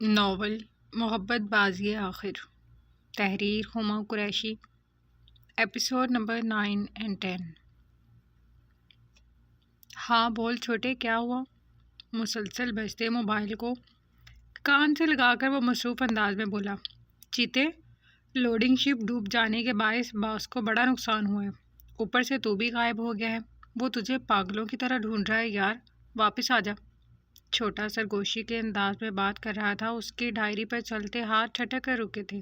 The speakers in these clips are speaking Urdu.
ناول محبت بازی آخر، تحریر ہما قریشی، ایپیسوڈ نمبر 9 اور 10۔ ہاں بول چھوٹے، کیا ہوا؟ مسلسل بجتے موبائل کو کان سے لگا کر وہ مصروف انداز میں بولا۔ چیتے، لوڈنگ شپ ڈوب جانے کے باعث باس کو بڑا نقصان ہوا ہے، اوپر سے تو بھی غائب ہو گیا ہے۔ وہ تجھے پاگلوں کی طرح ڈھونڈ رہا ہے یار، واپس آ جا۔ چھوٹا سرگوشی کے انداز میں بات کر رہا تھا، اس کی ڈائری پر چلتے ہاتھ ٹھٹک کر رکے تھے۔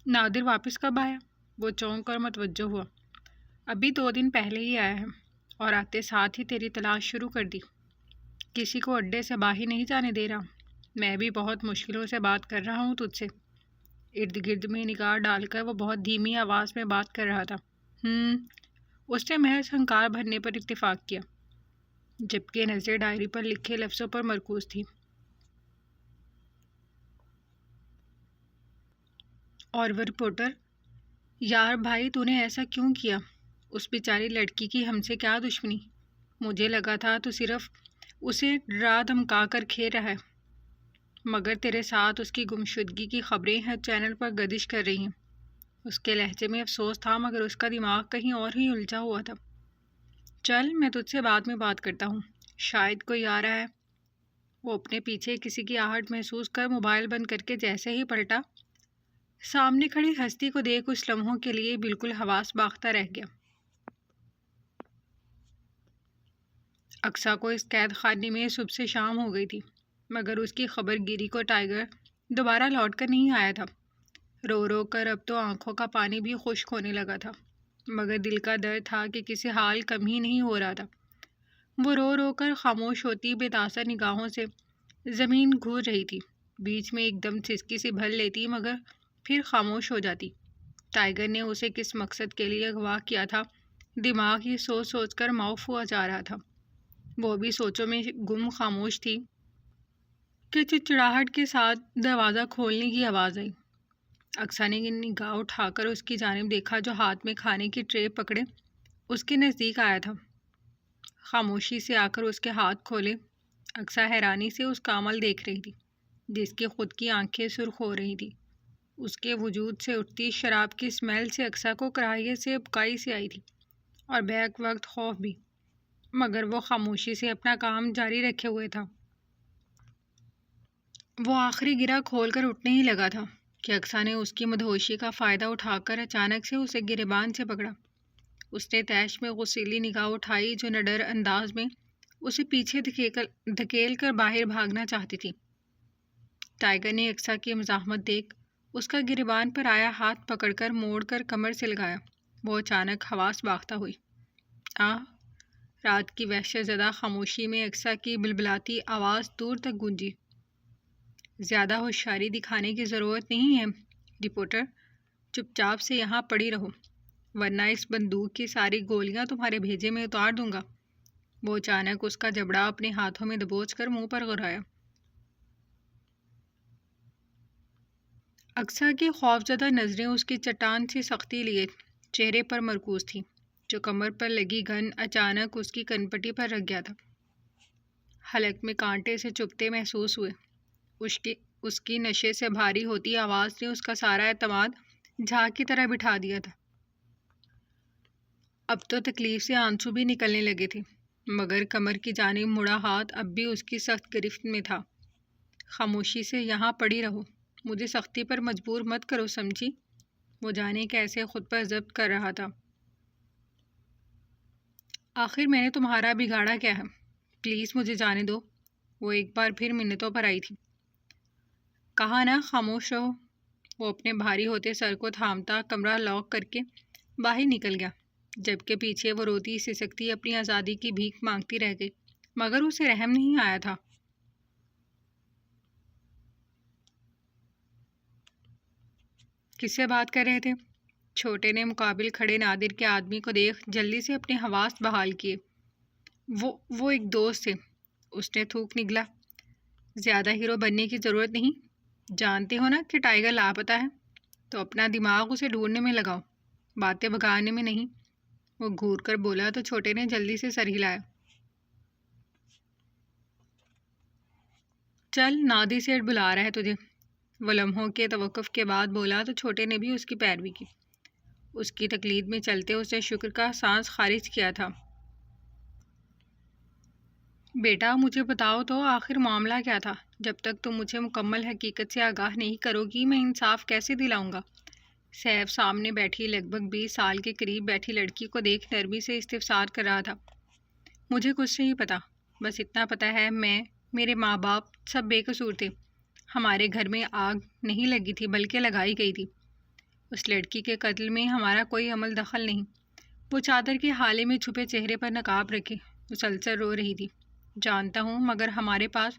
نادر واپس کب آیا؟ وہ چونک کر متوجہ ہوا۔ ابھی 2 دن پہلے ہی آیا ہے، اور آتے ساتھ ہی تیری تلاش شروع کر دی۔ کسی کو اڈے سے باہر نہیں جانے دے رہا۔ میں بھی بہت مشکلوں سے بات کر رہا ہوں تجھ سے۔ ارد گرد میں نگاہ ڈال کر وہ بہت دھیمی آواز میں بات کر رہا تھا۔ اس نے محض ہنکار بھرنے پر اتفاق کیا، جبکہ نظر ڈائری پر لکھے لفظوں پر مرکوز تھی۔ اور وہ رپورٹر؟ یار بھائی، تو نے ایسا کیوں کیا؟ اس بیچاری لڑکی کی ہم سے کیا دشمنی؟ مجھے لگا تھا تو صرف اسے ڈرا دھمکا کر کھیر رہا ہے، مگر تیرے ساتھ اس کی گمشدگی کی خبریں ہر چینل پر گردش کر رہی ہیں۔ اس کے لہجے میں افسوس تھا، مگر اس کا دماغ کہیں اور ہی الجھا ہوا تھا۔ چل، میں تجھ سے بعد میں بات کرتا ہوں، شاید کوئی آ رہا ہے۔ وہ اپنے پیچھے کسی کی آہٹ محسوس کر موبائل بند کر کے جیسے ہی پلٹا، سامنے کھڑی ہستی کو دیکھ کچھ لمحوں کے لیے بالکل حواس باختہ رہ گیا۔ اقصیٰ کو اس قید خانے میں صبح سے شام ہو گئی تھی، مگر اس کی خبر گیری کو ٹائیگر دوبارہ لوٹ کر نہیں آیا تھا۔ رو رو کر اب تو آنکھوں کا پانی بھی خشک ہونے لگا تھا، مگر دل کا درد تھا کہ کسی حال کم ہی نہیں ہو رہا تھا۔ وہ رو رو کر خاموش ہوتی بے تاثر نگاہوں سے زمین گھور رہی تھی، بیچ میں ایک دم سسکی سی بھر لیتی مگر پھر خاموش ہو جاتی۔ ٹائیگر نے اسے کس مقصد کے لیے اغوا کیا تھا، دماغ یہ سوچ سوچ کر معاف ہوا جا رہا تھا۔ وہ بھی سوچوں میں گم خاموش تھی کہ چڑچڑاہٹ کے ساتھ دروازہ کھولنے کی آواز آئی۔ اقصیٰ نے نگاہ اٹھا کر اس کی جانب دیکھا، جو ہاتھ میں کھانے کی ٹرے پکڑے اس کے نزدیک آیا تھا۔ خاموشی سے آ کر اس کے ہاتھ کھولے۔ اقصیٰ حیرانی سے اس کا عمل دیکھ رہی تھی، جس کی خود کی آنکھیں سرخ ہو رہی تھی۔ اس کے وجود سے اٹھتی شراب کی اسمیل سے اقصیٰ کو کراہیت سے ابکائی سی آئی تھی، اور بیک وقت خوف بھی، مگر وہ خاموشی سے اپنا کام جاری رکھے ہوئے تھا۔ وہ آخری گرہ کھول کر اٹھنے ہی لگا تھا کہ اقصیٰ نے اس کی مدہوشی کا فائدہ اٹھا کر اچانک سے اسے گریبان سے پکڑا۔ اس نے تیش میں غصیلی نگاہ اٹھائی، جو نڈر انداز میں اسے پیچھے دھکیل کر باہر بھاگنا چاہتی تھی۔ ٹائیگر نے اقصیٰ کی مزاحمت دیکھ اس کا گریبان پر آیا ہاتھ پکڑ کر موڑ کر کمر سے لگایا۔ وہ اچانک حواس باختہ ہوئی۔ رات کی وحشت زدہ خاموشی میں اقصیٰ کی بلبلاتی آواز دور تک گونجی۔ زیادہ ہوشیاری دکھانے کی ضرورت نہیں ہے رپورٹر، چپ چاپ سے یہاں پڑی رہو، ورنہ اس بندوق کی ساری گولیاں تمہارے بھیجے میں اتار دوں گا۔ وہ اچانک اس کا جبڑا اپنے ہاتھوں میں دبوچ کر منہ پر غرایا۔ اقصیٰ کی خوفزدہ نظریں اس کی چٹان سی سختی لیے چہرے پر مرکوز تھیں، جو کمر پر لگی گن اچانک اس کی کنپٹی پر رکھ گیا تھا۔ حلق میں کانٹے سے چبھتے محسوس ہوئے۔ اس کی نشے سے بھاری ہوتی آواز نے اس کا سارا اعتماد جھاگ کی طرح بٹھا دیا تھا۔ اب تو تکلیف سے آنسو بھی نکلنے لگے تھے، مگر کمر کی جانب مڑا ہاتھ اب بھی اس کی سخت گرفت میں تھا۔ خاموشی سے یہاں پڑی رہو، مجھے سختی پر مجبور مت کرو، سمجھی؟ وہ جانے کیسے خود پر ضبط کر رہا تھا۔ آخر میں نے تمہارا بگاڑا کیا ہے؟ پلیز مجھے جانے دو۔ وہ ایک بار پھر منتوں پر آئی تھی۔ کہا نا خاموش رہو۔ وہ اپنے بھاری ہوتے سر کو تھامتا کمرہ لاک کر کے باہر نکل گیا، جبکہ پیچھے وہ روتی سسکتی اپنی آزادی کی بھیک مانگتی رہ گئی، مگر اسے رحم نہیں آیا تھا۔ کس سے بات کر رہے تھے؟ چھوٹے نے مقابل کھڑے نادر کے آدمی کو دیکھ جلدی سے اپنے حواس بحال کیے۔ وہ ایک دوست تھے، اس نے تھوک نگلا۔ زیادہ ہیرو بننے کی ضرورت نہیں، جانتے ہو نا کہ ٹائیگر لاپتہ ہے، تو اپنا دماغ اسے ڈھونڈنے میں لگاؤ، باتیں بگانے میں نہیں۔ وہ گھور کر بولا تو چھوٹے نے جلدی سے سر ہلایا۔ چل، نادی سیٹھ بلا رہا ہے تجھے۔ وہ لمحوں کے توقف کے بعد بولا تو چھوٹے نے بھی اس کی پیروی کی۔ اس کی تقلید میں چلتے اس نے شکر کا سانس خارج کیا تھا۔ بیٹا مجھے بتاؤ تو آخر معاملہ کیا تھا؟ جب تک تم مجھے مکمل حقیقت سے آگاہ نہیں کرو گی میں انصاف کیسے دلاؤں گا؟ سیف سامنے بیٹھی لگ بھگ 20 سال کے قریب بیٹھی لڑکی کو دیکھ نرمی سے استفسار کر رہا تھا۔ مجھے کچھ نہیں پتا، بس اتنا پتا ہے میرے ماں باپ سب بے قصور تھے۔ ہمارے گھر میں آگ نہیں لگی تھی بلکہ لگائی گئی تھی۔ اس لڑکی کے قتل میں ہمارا کوئی عمل دخل نہیں۔ وہ چادر کے حالے میں چھپے چہرے پر نقاب رکھے مسلسل رو رہی تھی۔ جانتا ہوں مگر ہمارے پاس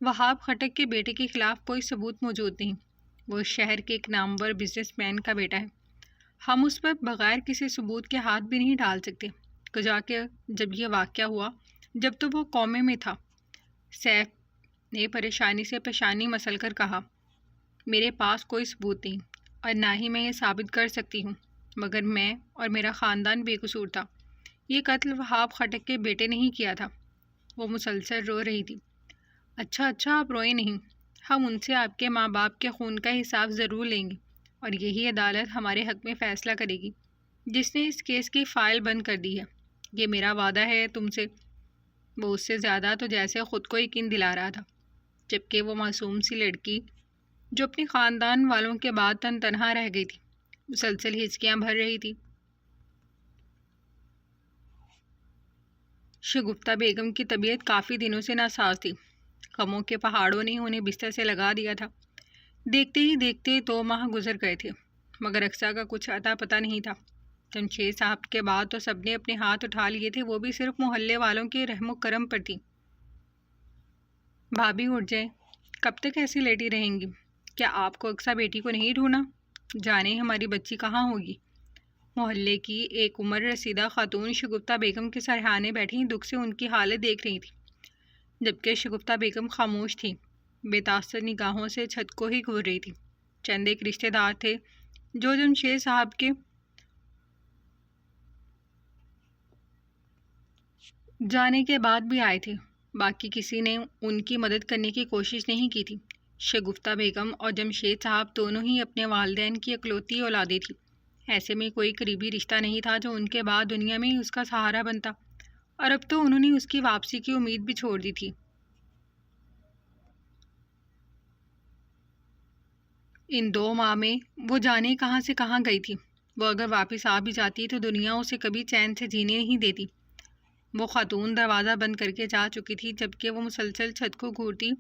وہاب خٹک کے بیٹے کے خلاف کوئی ثبوت موجود نہیں۔ وہ شہر کے ایک نامور بزنس مین کا بیٹا ہے۔ ہم اس پر بغیر کسی ثبوت کے ہاتھ بھی نہیں ڈال سکتے۔ کجا کہ جب یہ واقعہ ہوا جب تو وہ قومے میں تھا۔ سیف نے پریشانی سے پیشانی مسل کر کہا، میرے پاس کوئی ثبوت نہیں اور نہ ہی میں یہ ثابت کر سکتی ہوں، مگر میں اور میرا خاندان بے قصور تھا۔ یہ قتل وہاب خٹک کے بیٹے نے ہی کیا تھا۔ وہ مسلسل رو رہی تھی۔ اچھا آپ روئے نہیں، ہم ان سے آپ کے ماں باپ کے خون کا حساب ضرور لیں گے اور یہی عدالت ہمارے حق میں فیصلہ کرے گی جس نے اس کیس کی فائل بند کر دی ہے۔ یہ میرا وعدہ ہے تم سے۔ وہ اس سے زیادہ تو جیسے خود کو یقین دلا رہا تھا، جبکہ وہ معصوم سی لڑکی جو اپنے خاندان والوں کے بعد تنہا رہ گئی تھی مسلسل ہچکیاں بھر رہی تھی۔ شگفتہ بیگم کی طبیعت کافی دنوں سے ناساز تھی۔ غموں کے پہاڑوں نے انہیں بستر سے لگا دیا تھا۔ دیکھتے ہی دیکھتے 2 ماہ گزر گئے تھے، مگر اقصیٰ کا کچھ اتا پتہ نہیں تھا۔ جمشید صاحب کے بعد تو سب نے اپنے ہاتھ اٹھا لیے تھے، وہ بھی صرف محلے والوں کے رحم و کرم پر تھی۔ بھابھی اٹھ جائیں، کب تک ایسی لیٹی رہیں گی؟ کیا آپ کو اقصیٰ بیٹی کو نہیں ڈھونڈا؟ جانے ہماری بچی کہاں ہوگی؟ محلے کی ایک عمر رسیدہ خاتون شگفتہ بیگم کے سرہانے بیٹھی دکھ سے ان کی حالت دیکھ رہی تھی، جبکہ شگفتہ بیگم خاموش تھی، بے تاثر نگاہوں سے چھت کو ہی گھور رہی تھی۔ چند ایک رشتہ دار تھے جو جمشید صاحب کے جانے کے بعد بھی آئے تھے، باقی کسی نے ان کی مدد کرنے کی کوشش نہیں کی تھی۔ شگفتہ بیگم اور جمشید صاحب دونوں ہی اپنے والدین کی اکلوتی اولادیں تھیں۔ ایسے میں کوئی قریبی رشتہ نہیں تھا جو ان کے بعد دنیا میں اس کا سہارا بنتا، اور اب تو انہوں نے اس کی واپسی کی امید بھی چھوڑ دی تھی۔ ان 2 ماہ میں وہ جانے کہاں سے کہاں گئی تھی۔ وہ اگر واپس آ بھی جاتی تو دنیا اسے کبھی چین سے جینے نہیں دیتی۔ وہ خاتون دروازہ بند کر کے جا چکی تھی، جبکہ وہ مسلسل چھت کو گھورتی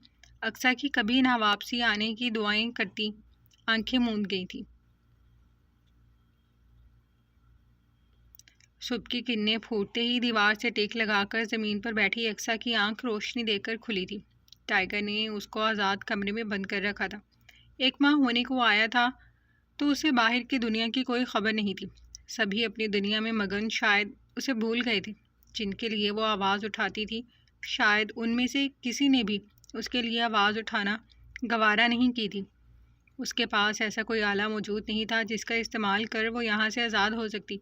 اقصیٰ کی کبھی نہ واپسی آنے کی دعائیں کرتی آنکھیں موند گئی تھی۔ صبح کی کرنیں پھوٹتے ہی دیوار سے ٹیک لگا کر زمین پر بیٹھی اقصیٰ کی آنکھ روشنی دے کر کھلی تھی۔ ٹائیگر نے اس کو آزاد کمرے میں بند کر رکھا تھا۔ 1 ماہ ہونے کو آیا تھا تو اسے باہر کی دنیا کی کوئی خبر نہیں تھی۔ سبھی اپنی دنیا میں مگن، شاید اسے بھول گئے تھے۔ جن کے لیے وہ آواز اٹھاتی تھی، شاید ان میں سے کسی نے بھی اس کے لیے آواز اٹھانا گوارا نہیں کی تھی۔ اس کے پاس ایسا کوئی آلہ موجود نہیں تھا جس کا استعمال کر وہ یہاں سے آزاد ہو سکتی۔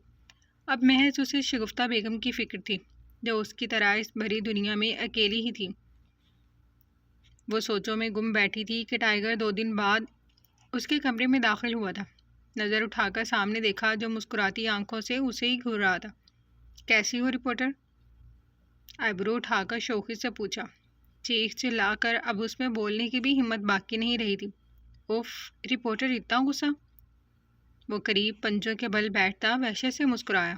اب محض اسے شگفتہ بیگم کی فکر تھی، جو اس کی طرح اس بھری دنیا میں اکیلی ہی تھی۔ وہ سوچوں میں گم بیٹھی تھی کہ ٹائیگر 2 دن بعد اس کے کمرے میں داخل ہوا تھا۔ نظر اٹھا کر سامنے دیکھا جو مسکراتی آنکھوں سے اسے ہی گھور رہا تھا۔ کیسی ہو رپورٹر؟ آئیبرو اٹھا کر شوخی سے پوچھا۔ چیخ چلا کر اب اس میں بولنے کی بھی ہمت باقی نہیں رہی تھی۔ اوف، رپورٹر اتنا غصہ؟ وہ قریب پنجوں کے بل بیٹھتا وحشت سے مسکرایا۔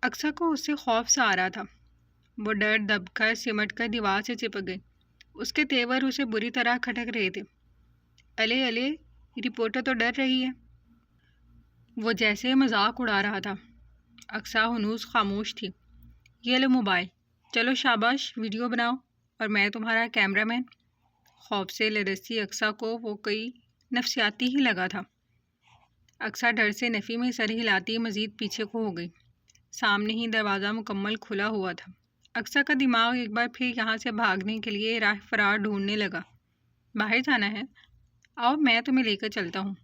اقصیٰ کو اس سے خوف سا آ رہا تھا۔ وہ ڈر دب کر سمٹ کر دیوار سے چپک گئی۔ اس کے تیور اسے بری طرح کھٹک رہے تھے۔ الے رپورٹر تو ڈر رہی ہے۔ وہ جیسے مذاق اڑا رہا تھا۔ اقصیٰ ہنوز خاموش تھی۔ یہ لو موبائل، چلو شاباش ویڈیو بناؤ، اور میں تمہارا کیمرہ مین۔ خوف سے لرزتی اقصیٰ کو وہ کوئی نفسیاتی ہی لگا تھا۔ اقصیٰ ڈر سے نفی میں سر ہلاتی مزید پیچھے کو ہو گئی۔ سامنے ہی دروازہ مکمل کھلا ہوا تھا۔ اقصیٰ کا دماغ ایک بار پھر یہاں سے بھاگنے کے لیے راہ فرار ڈھونڈنے لگا۔ باہر جانا ہے؟ آؤ میں تمہیں لے کر چلتا ہوں۔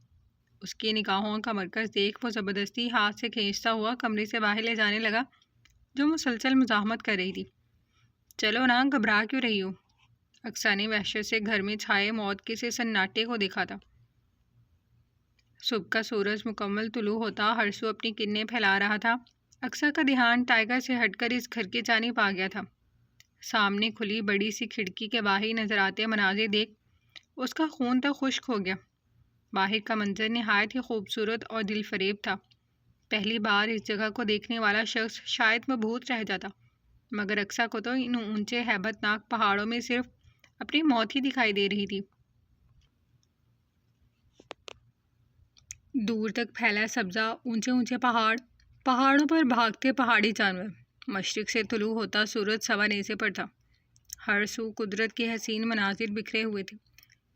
اس کی نگاہوں کا مرکز دیکھ وہ زبردستی ہاتھ سے کھینچتا ہوا کمرے سے باہر لے جانے لگا جو مسلسل مزاحمت کر رہی تھی۔ چلو نا، گھبرا کیوں رہی ہو؟ اقصیٰ نے وحشت سے گھر میں چھائے موت کے سے سناٹے کو دیکھا تھا۔ صبح کا سورج مکمل طلوع ہوتا ہر سو اپنی کرنیں پھیلا رہا تھا۔ اقصیٰ کا دھیان ٹائیگر سے ہٹ کر اس گھر کی جانب آ گیا تھا۔ سامنے کھلی بڑی سی کھڑکی کے باہر نظر آتے مناظر دیکھ اس کا خون تک خشک ہو گیا۔ باہر کا منظر نہایت ہی خوبصورت اور دل فریب تھا۔ پہلی بار اس جگہ کو دیکھنے والا شخص شاید مبہوت رہ جاتا، مگر اقصیٰ کو تو ان اونچے ہیبت ناک پہاڑوں میں صرف اپنی موت ہی دکھائی دے رہی تھی۔ دور تک پھیلا سبزہ، اونچے اونچے پہاڑوں پر بھاگتے پہاڑی جانور، مشرق سے طلوع ہوتا سورج سوا نیزے پر تھا۔ ہر سو قدرت کے حسین مناظر بکھرے ہوئے تھے۔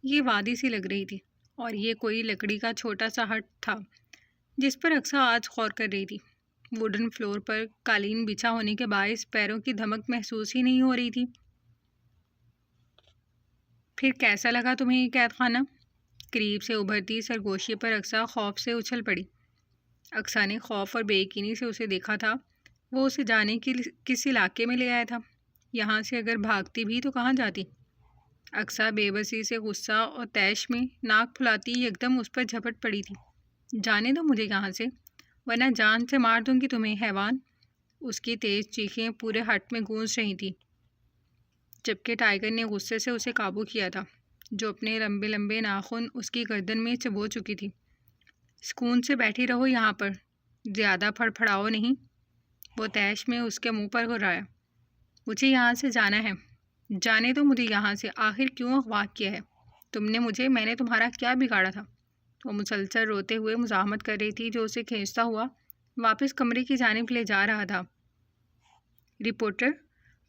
یہ وادی سی لگ رہی تھی، اور یہ کوئی لکڑی کا چھوٹا سا ہٹ تھا جس پر اقصیٰ آج غور کر رہی تھی۔ ووڈن فلور پر قالین بچھا ہونے کے باعث پیروں کی دھمک محسوس ہی نہیں ہو رہی تھی۔ پھر کیسا لگا تمہیں یہ قید خانہ؟ قریب سے ابھرتی سرگوشی پر اقصیٰ خوف سے اچھل پڑی۔ اقصیٰ نے خوف اور بے یقینی سے اسے دیکھا تھا۔ وہ اسے جانے کی کس علاقے میں لے آیا تھا؟ یہاں سے اگر بھاگتی بھی تو کہاں جاتی؟ اقصیٰ بے بسی سے غصہ اور طیش میں ناک پھلاتی یکدم اس پر جھپٹ پڑی تھی۔ جانے دو مجھے یہاں سے، ورنہ جان سے مار دوں گی تمہیں حیوان۔ اس کی تیز چیخیں پورے ہٹ میں گونج رہی تھیں، جبکہ ٹائیگر نے غصے سے اسے قابو کیا تھا، جو اپنے لمبے لمبے ناخن اس کی گردن میں چبو چکی تھی۔ سکون سے بیٹھی رہو یہاں پر، زیادہ پھڑپھڑاؤ نہیں، وہ طیش میں اس کے منہ پر گھرایا۔ مجھے یہاں سے جانا ہے، جانے دو مجھے یہاں سے۔ آخر کیوں اغوا کیا ہے تم نے مجھے؟ میں نے تمہارا کیا بگاڑا تھا؟ وہ مسلسل روتے ہوئے مزاحمت کر رہی تھی، جو اسے کھینچتا ہوا واپس کمرے کی جانب لے جا رہا تھا۔ رپورٹر،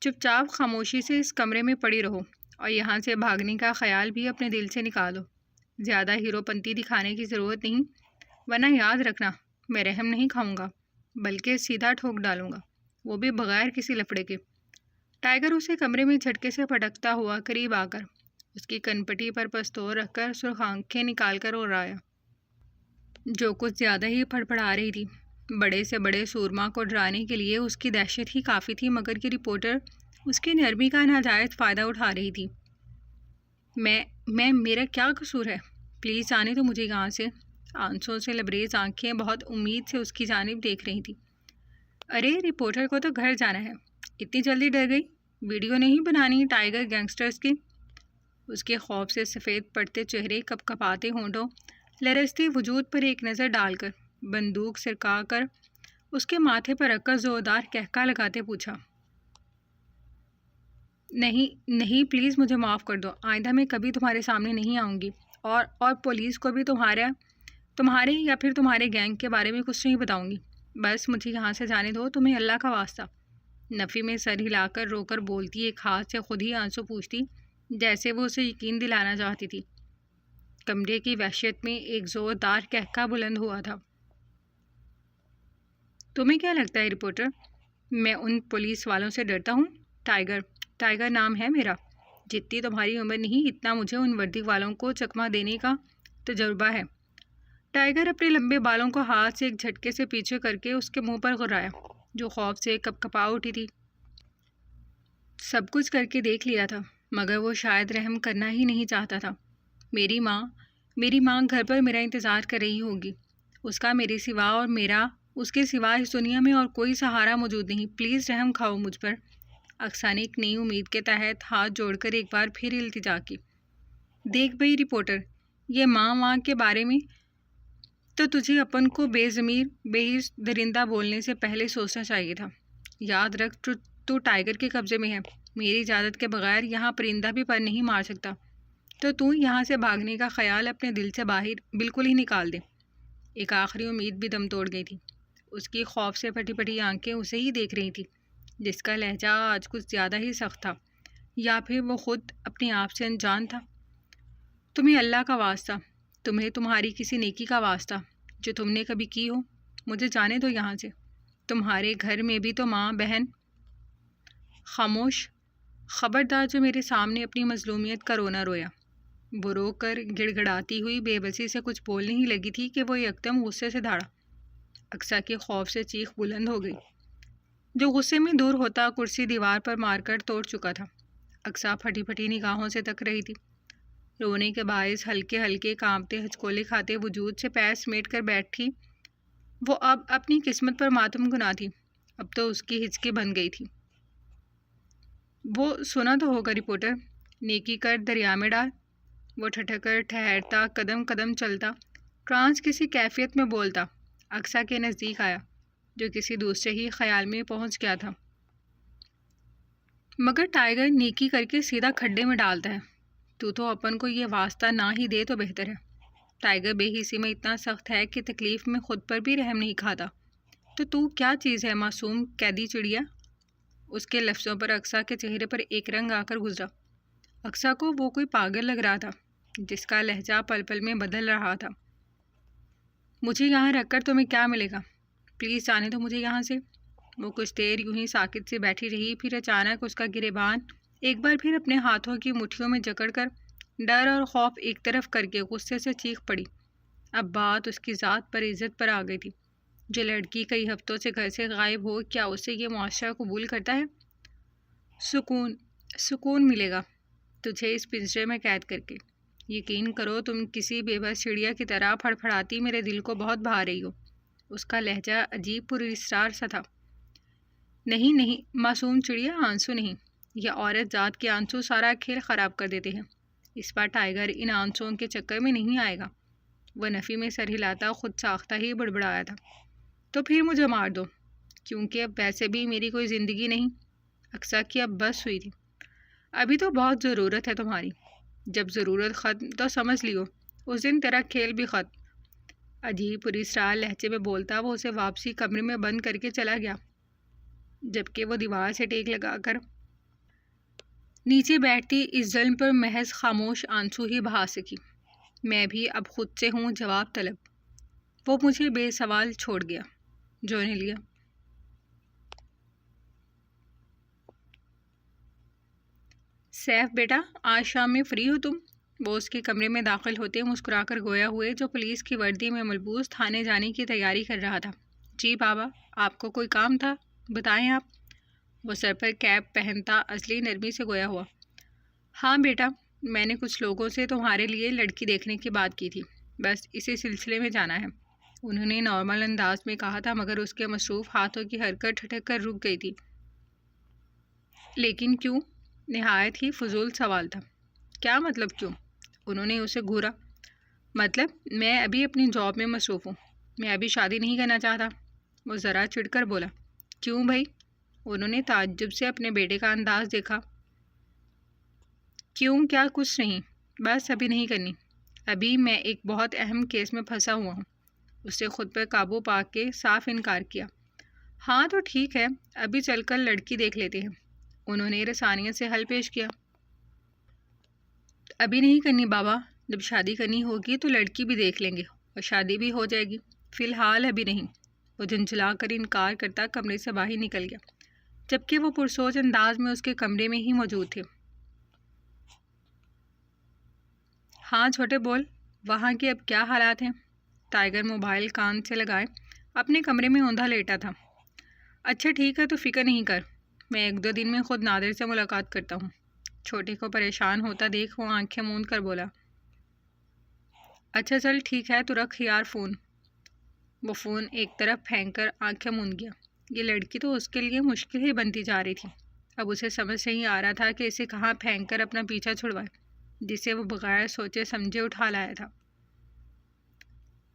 چپ چاپ خاموشی سے اس کمرے میں پڑی رہو، اور یہاں سے بھاگنے کا خیال بھی اپنے دل سے نکالو۔ زیادہ ہیرو پنتی دکھانے کی ضرورت نہیں، ورنہ یاد رکھنا میں رحم نہیں کھاؤں گا، بلکہ سیدھا ٹھوک ڈالوں گا، وہ بھی بغیر کسی لفڑے کے۔ ٹائیگر اسے کمرے میں جھٹکے سے پٹکتا ہوا قریب آ کر اس کی کنپٹی پر پستول رکھ کر سرخ آنکھیں نکال کر اڑایا، جو کچھ زیادہ ہی پھڑپڑا رہی تھی۔ بڑے سے بڑے سورما کو ڈرانے کے لیے اس کی دہشت ہی کافی تھی، مگر یہ رپورٹر اس کی نرمی کا ناجائز فائدہ اٹھا رہی تھی۔ میرا کیا قصور ہے؟ پلیز جانے دو مجھے یہاں سے۔ آنسوں سے لبریز آنکھیں بہت امید سے اس کی جانب دیکھ رہی تھی۔ ارے رپورٹر کو تو گھر جانا ہے، اتنی جلدی ڈر گئی؟ ویڈیو نہیں بنانی ٹائیگر گینگسٹرز کی؟ اس کے خوف سے سفید پڑتے چہرے، کپ کپاتے ہونٹوں، لرزتے وجود پر ایک نظر ڈال کر بندوق سرکا کر اس کے ماتھے پر رکھ کر زوردار قہقہ لگاتے پوچھا، نہیں پلیز مجھے معاف کر دو، آئندہ میں کبھی تمہارے سامنے نہیں آؤں گی، اور پولیس کو بھی تمہارے یا پھر تمہارے گینگ کے بارے میں کچھ نہیں بتاؤں گی۔ بس مجھے یہاں سے جانے دو، تمہیں اللہ کا واسطہ۔ نفی میں سر ہلا کر رو کر بولتی، ایک ہاتھ سے خود ہی آنسو پوچھتی، جیسے وہ اسے یقین دلانا چاہتی تھی۔ کمرے کی وحشت میں ایک زوردار قہقہ بلند ہوا تھا۔ تمہیں کیا لگتا ہے رپورٹر، میں ان پولیس والوں سے ڈرتا ہوں؟ ٹائیگر نام ہے میرا۔ جتنی تمہاری عمر نہیں، اتنا مجھے ان وردی والوں کو چکمہ دینے کا تجربہ ہے۔ ٹائیگر اپنے لمبے بالوں کو ہاتھ سے ایک جھٹکے سے پیچھے کر کے اس کے منہ پر گرایا، جو خوف سے کپ کپا اٹھی تھی۔ سب کچھ کر کے دیکھ لیا تھا، مگر وہ شاید رحم کرنا ہی نہیں چاہتا تھا۔ میری ماں گھر پر میرا انتظار کر رہی ہوگی، اس کا میرے سوا اور میرا اس کے سوا اس دنیا میں اور کوئی سہارا موجود نہیں، پلیز رحم کھاؤ مجھ پر۔ اقصیٰ نے ایک نئی امید کے تحت ہاتھ جوڑ کر ایک بار پھر التجا کی۔ دیکھ بھئی رپورٹر، یہ ماں کے بارے میں تو تجھے اپن کو بے ضمیر بے حس درندہ بولنے سے پہلے سوچنا چاہیے تھا۔ یاد رکھ تو ٹائیگر کے قبضے میں ہے، میری اجازت کے بغیر یہاں پرندہ بھی پر نہیں مار سکتا، تو یہاں سے بھاگنے کا خیال اپنے دل سے باہر بالکل ہی نکال دے۔ ایک آخری امید بھی دم توڑ گئی تھی۔ اس کی خوف سے پھٹی پھٹی آنکھیں اسے ہی دیکھ رہی تھی، جس کا لہجہ آج کچھ زیادہ ہی سخت تھا، یا پھر وہ خود اپنے آپ سے انجان تھا۔ تمہیں اللہ کا واسطہ، تمہیں تمہاری کسی نیکی کا واسطہ جو تم نے کبھی کی ہو، مجھے جانے دو یہاں سے۔ تمہارے گھر میں بھی تو ماں بہن۔ خاموش، خبردار جو میرے سامنے اپنی مظلومیت کا رونا رویا۔ وہ رو کر گڑ گڑاتی ہوئی بے بسی سے کچھ بولنے ہی لگی تھی کہ وہ یکدم غصے سے دھاڑا۔ اقصیٰ کے خوف سے چیخ بلند ہو گئی۔ جو غصے میں دور ہوتا کرسی دیوار پر مار کر توڑ چکا تھا۔ اقصیٰ پھٹی پھٹی نگاہوں سے تک رہی تھی۔ رونے کے باعث ہلکے ہلکے کانپتے ہچکولے کھاتے وجود سے پیر سمیٹ کر بیٹھی وہ اب اپنی قسمت پر ماتم گنا تھی۔ اب تو اس کی ہچکی بن گئی تھی۔ وہ سنا تو ہوگا رپورٹر، نیکی کر دریا میں ڈال۔ وہ ٹھٹک کر ٹھہرتا، قدم قدم چلتا، ٹرانس کسی کیفیت میں بولتا اقصیٰ کے نزدیک آیا، جو کسی دوسرے ہی خیال میں پہنچ گیا تھا۔ مگر ٹائیگر نیکی کر کے سیدھا کھڈے میں ڈالتا ہے، تو اپن کو یہ واسطہ نہ ہی دے تو بہتر ہے۔ ٹائیگر بے حسی میں اتنا سخت ہے کہ تکلیف میں خود پر بھی رحم نہیں کھاتا۔ تو کیا چیز ہے معصوم قیدی چڑیا؟ اس کے لفظوں پر اقصیٰ کے چہرے پر ایک رنگ آ کر گزرا۔ اقصیٰ کو وہ کوئی پاگل لگ رہا تھا جس کا لہجہ پل پل میں بدل رہا تھا۔ مجھے یہاں رکھ کر تمہیں کیا ملے گا؟ پلیز جانے دو مجھے یہاں سے۔ وہ کچھ دیر یوں ہی ساکت سے بیٹھی رہی، پھر اچانک اس کا گریبان ایک بار پھر اپنے ہاتھوں کی مٹھیوں میں جکڑ کر ڈر اور خوف ایک طرف کر کے غصے سے چیخ پڑی۔ اب بات اس کی ذات پر عزت پر آ گئی تھی۔ جو لڑکی کئی ہفتوں سے گھر سے غائب ہو، کیا اسے یہ معاشرہ قبول کرتا ہے؟ سکون ملے گا تجھے اس پنجرے میں قید کر کے۔ یقین کرو تم کسی بے بس چڑیا کی طرح پھڑپھڑاتی میرے دل کو بہت بھا رہی ہو۔ اس کا لہجہ عجیب پر اسرار سا تھا۔ نہیں معصوم چڑیا، آنسو نہیں، یہ عورت ذات کے آنسو سارا کھیل خراب کر دیتے ہیں۔ اس بار ٹائیگر ان آنسوؤں کے چکر میں نہیں آئے گا۔ وہ نفی میں سر ہلاتا خود ساختہ ہی بڑبڑایا تھا۔ تو پھر مجھے مار دو، کیونکہ اب ویسے بھی میری کوئی زندگی نہیں۔ اقصیٰ کی اب بس ہوئی تھی۔ ابھی تو بہت ضرورت ہے تمہاری۔ جب ضرورت ختم تو سمجھ لیو اس دن تیرا کھیل بھی ختم۔ عجیب پراسرار لہجے میں بولتا وہ اسے واپسی کمرے میں بند کر کے چلا گیا، جبکہ وہ دیوار سے ٹیک لگا کر نیچے بیٹھتی اس ظلم پر محض خاموش آنسو ہی بہا سکی۔ میں بھی اب خود سے ہوں جواب طلب۔ وہ مجھے بے سوال چھوڑ گیا۔ جو نے لیا۔ سیف بیٹا، آج شام میں فری ہو تم؟ وہ اس کے کمرے میں داخل ہوتے مسکرا کر گویا ہوئے جو پولیس کی وردی میں ملبوس تھانے جانے کی تیاری کر رہا تھا۔ جی بابا، آپ کو کوئی کام تھا؟ بتائیں آپ۔ وہ سر پر کیپ پہنتا اصلی نرمی سے گویا ہوا۔ ہاں بیٹا، میں نے کچھ لوگوں سے تمہارے لیے لڑکی دیکھنے کی بات کی تھی، بس اسی سلسلے میں جانا ہے۔ انہوں نے نارمل انداز میں کہا تھا، مگر اس کے مصروف ہاتھوں کی حرکت ٹھٹک کر رک گئی تھی۔ لیکن کیوں؟ نہایت ہی فضول سوال تھا۔ کیا مطلب کیوں؟ انہوں نے اسے گھورا۔ مطلب میں ابھی اپنی جاب میں مصروف ہوں، میں ابھی شادی نہیں کرنا چاہتا۔ وہ ذرا چڑھ کر بولا۔ کیوں بھائی؟ انہوں نے تعجب سے اپنے بیٹے کا انداز دیکھا۔ کیوں کیا؟ کچھ نہیں، بس ابھی نہیں کرنی۔ ابھی میں ایک بہت اہم کیس میں پھنسا ہوا ہوں۔ اس سے خود پر قابو پا کے صاف انکار کیا۔ ہاں تو ٹھیک ہے، ابھی چل کر لڑکی دیکھ لیتے ہیں۔ انہوں نے رسانیت سے حل پیش کیا۔ ابھی نہیں کرنی بابا، جب شادی کرنی ہوگی تو لڑکی بھی دیکھ لیں گے اور شادی بھی ہو جائے گی، فی الحال ابھی نہیں۔ وہ جھنجھلا کر انکار کرتا کمرے سے باہر نکل گیا، جبکہ وہ پرسوچ انداز میں اس کے کمرے میں ہی موجود تھے۔ ہاں چھوٹے بول، وہاں کے اب کیا حالات ہیں؟ ٹائیگر موبائل کان سے لگائے اپنے کمرے میں اوندھا لیٹا تھا۔ اچھا ٹھیک ہے، تو فکر نہیں کر، میں 1-2 دن میں خود نادر سے ملاقات کرتا ہوں۔ چھوٹے کو پریشان ہوتا دیکھ وہ آنکھیں موند کر بولا۔ اچھا چل ٹھیک ہے، تو رکھ یار فون۔ وہ فون ایک طرف پھینک کر آنکھیں موند گیا۔ یہ لڑکی تو اس کے لیے مشکل ہی بنتی جا رہی تھی۔ اب اسے سمجھ نہیں آ رہا تھا کہ اسے کہاں پھینک کر اپنا پیچھا چھڑوائے، جسے وہ بغیر سوچے سمجھے اٹھا لایا تھا۔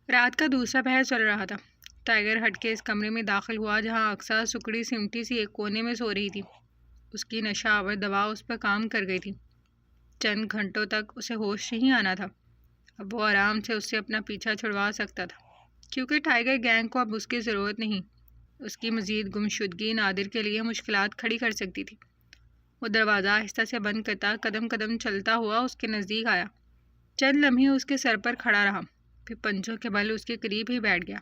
رات کا دوسرا پہر چل رہا تھا۔ ٹائیگر ہٹ کے اس کمرے میں داخل ہوا جہاں اقصیٰ سکڑی سمٹی سی ایک کونے میں سو رہی تھی۔ اس کی نشہ آور دوا اس پر کام کر گئی تھی۔ چند گھنٹوں تک اسے ہوش نہیں آنا تھا۔ اب وہ آرام سے اس سے اپنا پیچھا چھڑوا سکتا تھا، کیونکہ ٹائیگر گینگ کو اب اس کی ضرورت نہیں۔ اس کی مزید گمشدگی نادر کے لیے مشکلات کھڑی کر سکتی تھی۔ وہ دروازہ آہستہ سے بند کرتا قدم قدم چلتا ہوا اس کے نزدیک آیا۔ چند لمحے اس کے سر پر کھڑا رہا، پھر پنجوں کے بل اس کے قریب ہی بیٹھ گیا۔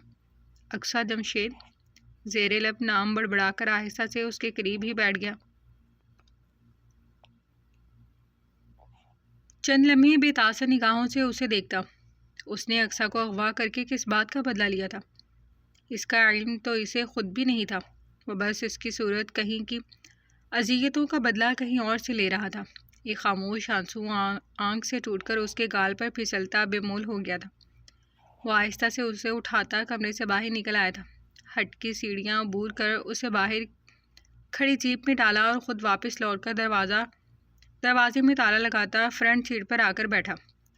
اقصیٰ جمشید، زیر لب نام بڑبڑا کر آہستہ سے اس کے قریب ہی بیٹھ گیا۔ چند لمحے بے تاثر نگاہوں سے اسے دیکھتا۔ اس نے اقصیٰ کو اغوا کر کے کس بات کا بدلہ لیا تھا؟ اس کا علم تو اسے خود بھی نہیں تھا، وہ بس اس کی صورت کہیں کی اذیتوں کا بدلہ کہیں اور سے لے رہا تھا۔ ایک خاموش آنسو آنکھ سے ٹوٹ کر اس کے گال پر پھسلتا بے مول ہو گیا تھا۔ وہ آہستہ سے اسے اٹھاتا کمرے سے باہر نکل آیا تھا، ہٹ کی سیڑھیاں عبور کر اسے باہر کھڑی جیپ میں ڈالا اور خود واپس لوٹ کر دروازے میں تالا لگاتا فرنٹ سیٹ پر آ کر بیٹھا۔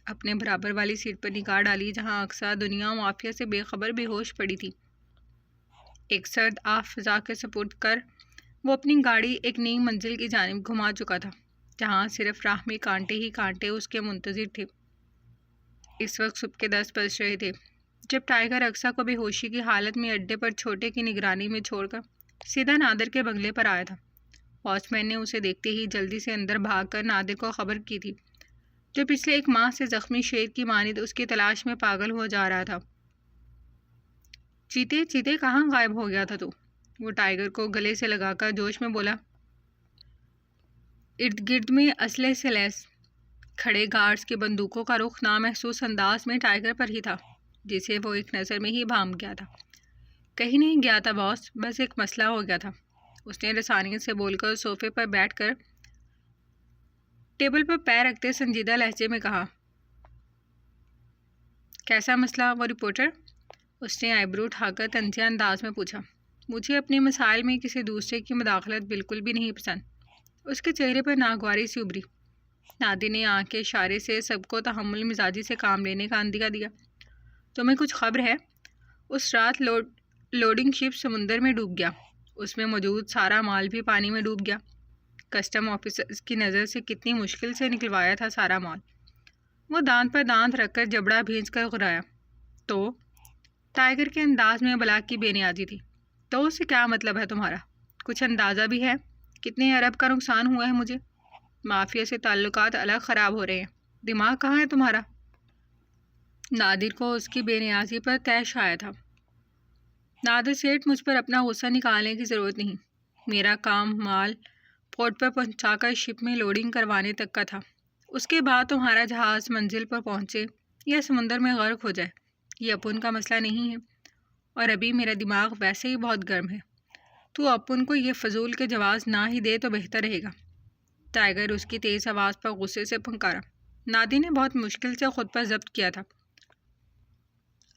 اپنے برابر والی سیٹ پر نگاہ ڈالی جہاں اقصیٰ دنیا معافیہ سے بے خبر بے ہوش پڑی تھی۔ ایک سرد آب فضا کے سپرد کر وہ اپنی گاڑی ایک نئی منزل کی جانب گھما چکا تھا جہاں صرف راہ میں کانٹے ہی کانٹے اس کے منتظر تھے۔ اس وقت صبح کے 10 بج رہے تھے جب ٹائیگر اقصیٰ کو بے ہوشی کی حالت میں اڈے پر چھوٹے کی نگرانی میں چھوڑ کر سیدھا نادر کے بنگلے پر آیا تھا۔ واچ مین نے اسے دیکھتے ہی جلدی سے اندر بھاگ کر نادر کو خبر کی تھی جو پچھلے 1 ماہ سے زخمی شیر کی مانند اس کی تلاش میں پاگل ہو جا رہا تھا۔ چیتے چیتے کہاں غائب ہو گیا تھا تو؟ وہ ٹائیگر کو گلے سے لگا کر جوش میں بولا۔ ارد گرد میں اسلحے سے لیس کھڑے گارڈز کی بندوقوں کا رخ نامحسوس انداز میں ٹائیگر پر ہی تھا جسے وہ ایک نظر میں ہی بھانپ گیا تھا۔ کہیں نہیں گیا تھا باس، بس ایک مسئلہ ہو گیا تھا، اس نے رسانیت سے بول کر صوفے پر بیٹھ کر ٹیبل پر پیر رکھتے سنجیدہ لہجے میں کہا۔ کیسا مسئلہ؟ وہ رپورٹر اس نے آئی برو اٹھا کر طنزیہ انداز میں پوچھا۔ مجھے اپنے مسائل میں کسی دوسرے کی مداخلت بالکل بھی نہیں پسند۔ اس کے چہرے پر ناگواری سی ابھری۔ نادر نے آنکھ کے اشارے سے سب کو تحمل مزاجی سے کام لینے کا اندیہ دیا۔ تمہیں کچھ خبر ہے؟ اس رات لوڈنگ شپ سمندر میں ڈوب گیا، اس میں موجود سارا مال بھی پانی میں ڈوب گیا۔ کسٹم آفیسرز کی نظر سے کتنی مشکل سے نکلوایا تھا سارا مال۔ وہ دانت پر دانت رکھ کر جبڑا بھینچ کر غرایا۔ تو ٹائیگر کے انداز میں بلا کی بے نیازی تھی۔ تو اس سے کیا مطلب ہے تمہارا؟ کچھ اندازہ بھی ہے کتنے ارب کا نقصان ہوا ہے مجھے؟ مافیا سے تعلقات الگ خراب ہو رہے ہیں۔ دماغ کہاں ہے تمہارا؟ نادر کو اس کی بے نیازی پر طیش آیا تھا۔ نادر سیٹھ، مجھ پر اپنا غصہ نکالنے کی ضرورت نہیں۔ میرا کام مال پورٹ پر پہنچا کر شپ میں لوڈنگ کروانے تک کا تھا۔ اس کے بعد تمہارا جہاز منزل پر پہنچے یا سمندر میں غرق ہو جائے یہ اپن کا مسئلہ نہیں ہے، اور ابھی میرا دماغ ویسے ہی بہت گرم ہے۔ تو اپن کو یہ فضول کے جواز نہ ہی دے تو بہتر رہے گا۔ ٹائیگر اس کی تیز آواز پر غصے سے پھنکارا۔ نادر نے بہت مشکل سے خود پر ضبط کیا تھا۔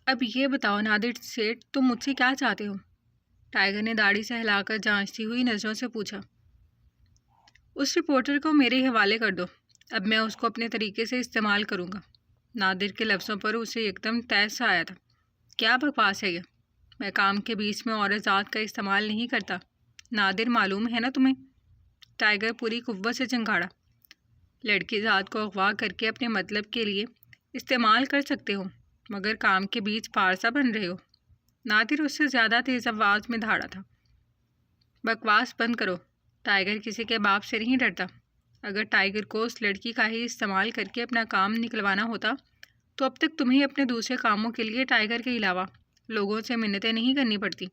اب یہ بتاؤ نادر سیٹھ، تم مجھ سے کیا چاہتے ہو؟ ٹائیگر نے داڑھی سے ہلا کر جانچتی ہوئی نظروں سے پوچھا۔ اس رپورٹر کو میرے حوالے کر دو، اب میں اس کو اپنے طریقے سے استعمال کروں گا۔ نادر کے لفظوں پر اسے ایک دم تیس سا آیا تھا۔ کیا بکواس ہے یہ؟ میں کام کے بیچ میں عورت ذات کا استعمال نہیں کرتا، نادر، معلوم ہے نا تمہیں؟ ٹائیگر پوری قوت سے چنگاڑا۔ لڑکی ذات کو اغوا کر کے اپنے مطلب کے لیے استعمال کر سکتے ہو، مگر کام کے بیچ پارسا بن رہے ہو۔ نادر اس سے زیادہ تیز آواز میں دھاڑا تھا۔ بکواس بند کرو، ٹائیگر کسی کے باپ سے نہیں ڈرتا۔ اگر ٹائیگر کو اس لڑکی کا ہی استعمال کر کے اپنا کام نکلوانا ہوتا تو اب تک تمہیں اپنے دوسرے کاموں کے لیے ٹائیگر کے علاوہ لوگوں سے منتیں نہیں کرنی پڑتی۔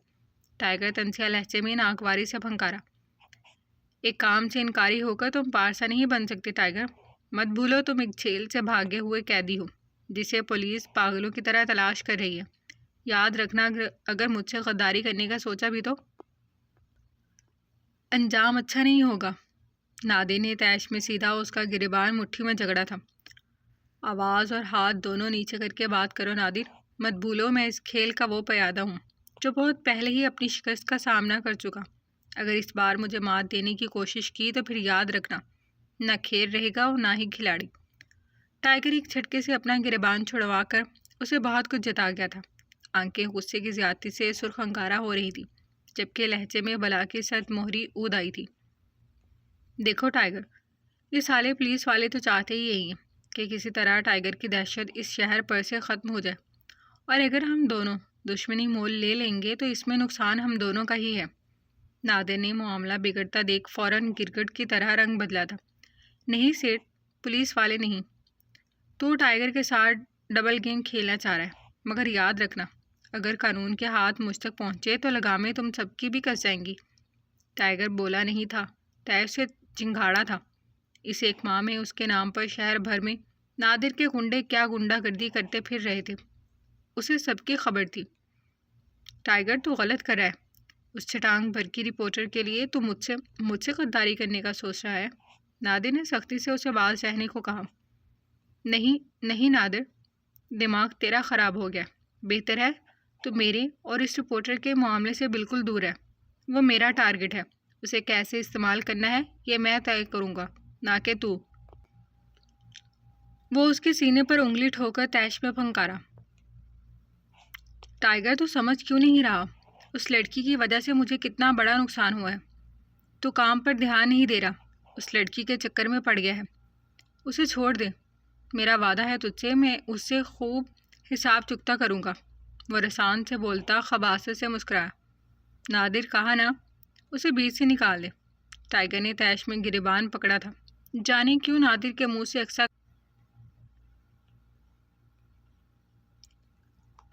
ٹائیگر طنزیہ لہجے میں ناگواری سے پھنکارا۔ ایک کام سے انکاری ہو کر تم پارسا نہیں بن سکتے ٹائیگر۔ مت بھولو تم ایک جیل سے بھاگے ہوئے قیدی ہو جسے پولیس پاگلوں کی طرح تلاش کر رہی ہے۔ یاد رکھنا اگر مجھ سے غداری کرنے کا سوچا بھی تو انجام اچھا نہیں ہوگا۔ نادر نے طیش میں سیدھا اس کا گریبان مٹھی میں جگڑا تھا۔ آواز اور ہاتھ دونوں نیچے کر کے بات کرو نادر۔ مت بھولو میں اس کھیل کا وہ پیادہ ہوں جو بہت پہلے ہی اپنی شکست کا سامنا کر چکا۔ اگر اس بار مجھے مات دینے کی کوشش کی تو پھر یاد رکھنا نہ کھیل رہے گا اور نہ ہی کھلاڑی۔ ٹائیگر ایک جھٹکے سے اپنا گریبان چھڑوا کر اسے بہت کچھ جتا گیا تھا۔ آنکھیں غصے کی زیادتی سے سرخ انگارہ ہو رہی تھی جبکہ لہجے میں بلا کی سرد مہری اود آئی تھی۔ دیکھو ٹائیگر، یہ سالے پولیس والے تو چاہتے ہی یہی ہیں کہ کسی طرح ٹائیگر کی دہشت اس شہر پر سے ختم ہو جائے، اور اگر ہم دونوں دشمنی مول لے لیں گے تو اس میں نقصان ہم دونوں کا ہی ہے۔ نادر نے معاملہ بگڑتا دیکھ فوراً گرگٹ کی طرح رنگ بدلا تھا۔ نہیں سیٹھ، پولیس والے نہیں، تو ٹائیگر کے ساتھ ڈبل گیم کھیلنا چاہ رہا ہے، مگر یاد رکھنا اگر قانون کے ہاتھ مجھ تک پہنچے تو لگامیں تم سب کی بھی کس جائیں گی۔ ٹائیگر بولا نہیں تھا، طیف سے چنگھاڑا تھا۔ اس 1 ماہ میں اس کے نام پر شہر بھر میں نادر کے گنڈے کیا گنڈا گردی کرتے پھر رہے تھے اسے سب کی خبر تھی۔ ٹائیگر تو غلط کر رہا ہے، اس چھٹانگ بھر کی رپورٹر کے لیے تو مجھ سے غداری کرنے کا سوچ رہا ہے؟ نادر نے سختی سے اسے باز رہنے کو کہا۔ نہیں نادر، دماغ تیرا خراب ہو گیا۔ بہتر ہے تو میرے اور اس رپورٹر کے معاملے سے بالکل دور ہے۔ وہ میرا ٹارگٹ ہے، اسے کیسے استعمال کرنا ہے یہ میں طے کروں گا، نہ کہ تو۔ وہ اس کے سینے پر انگلی ٹھوک کر تیش میں پھنکارا۔ ٹائیگر تو سمجھ کیوں نہیں رہا؟ اس لڑکی کی وجہ سے مجھے کتنا بڑا نقصان ہوا ہے۔ تو کام پر دھیان نہیں دے رہا، اس لڑکی کے چکر میں پڑ گیا ہے۔ اسے چھوڑ دے، میرا وعدہ ہے تجھ سے، میں اس سے خوب حساب چکتا کروں گا۔ وہ رسان سے بولتا خباثت سے مسکرایا۔ نادر، کہا نا اسے بیچ سے نکال دے۔ ٹائیگر نے تیش میں گریبان پکڑا تھا۔ جانے کیوں نادر کے منہ سے اکثر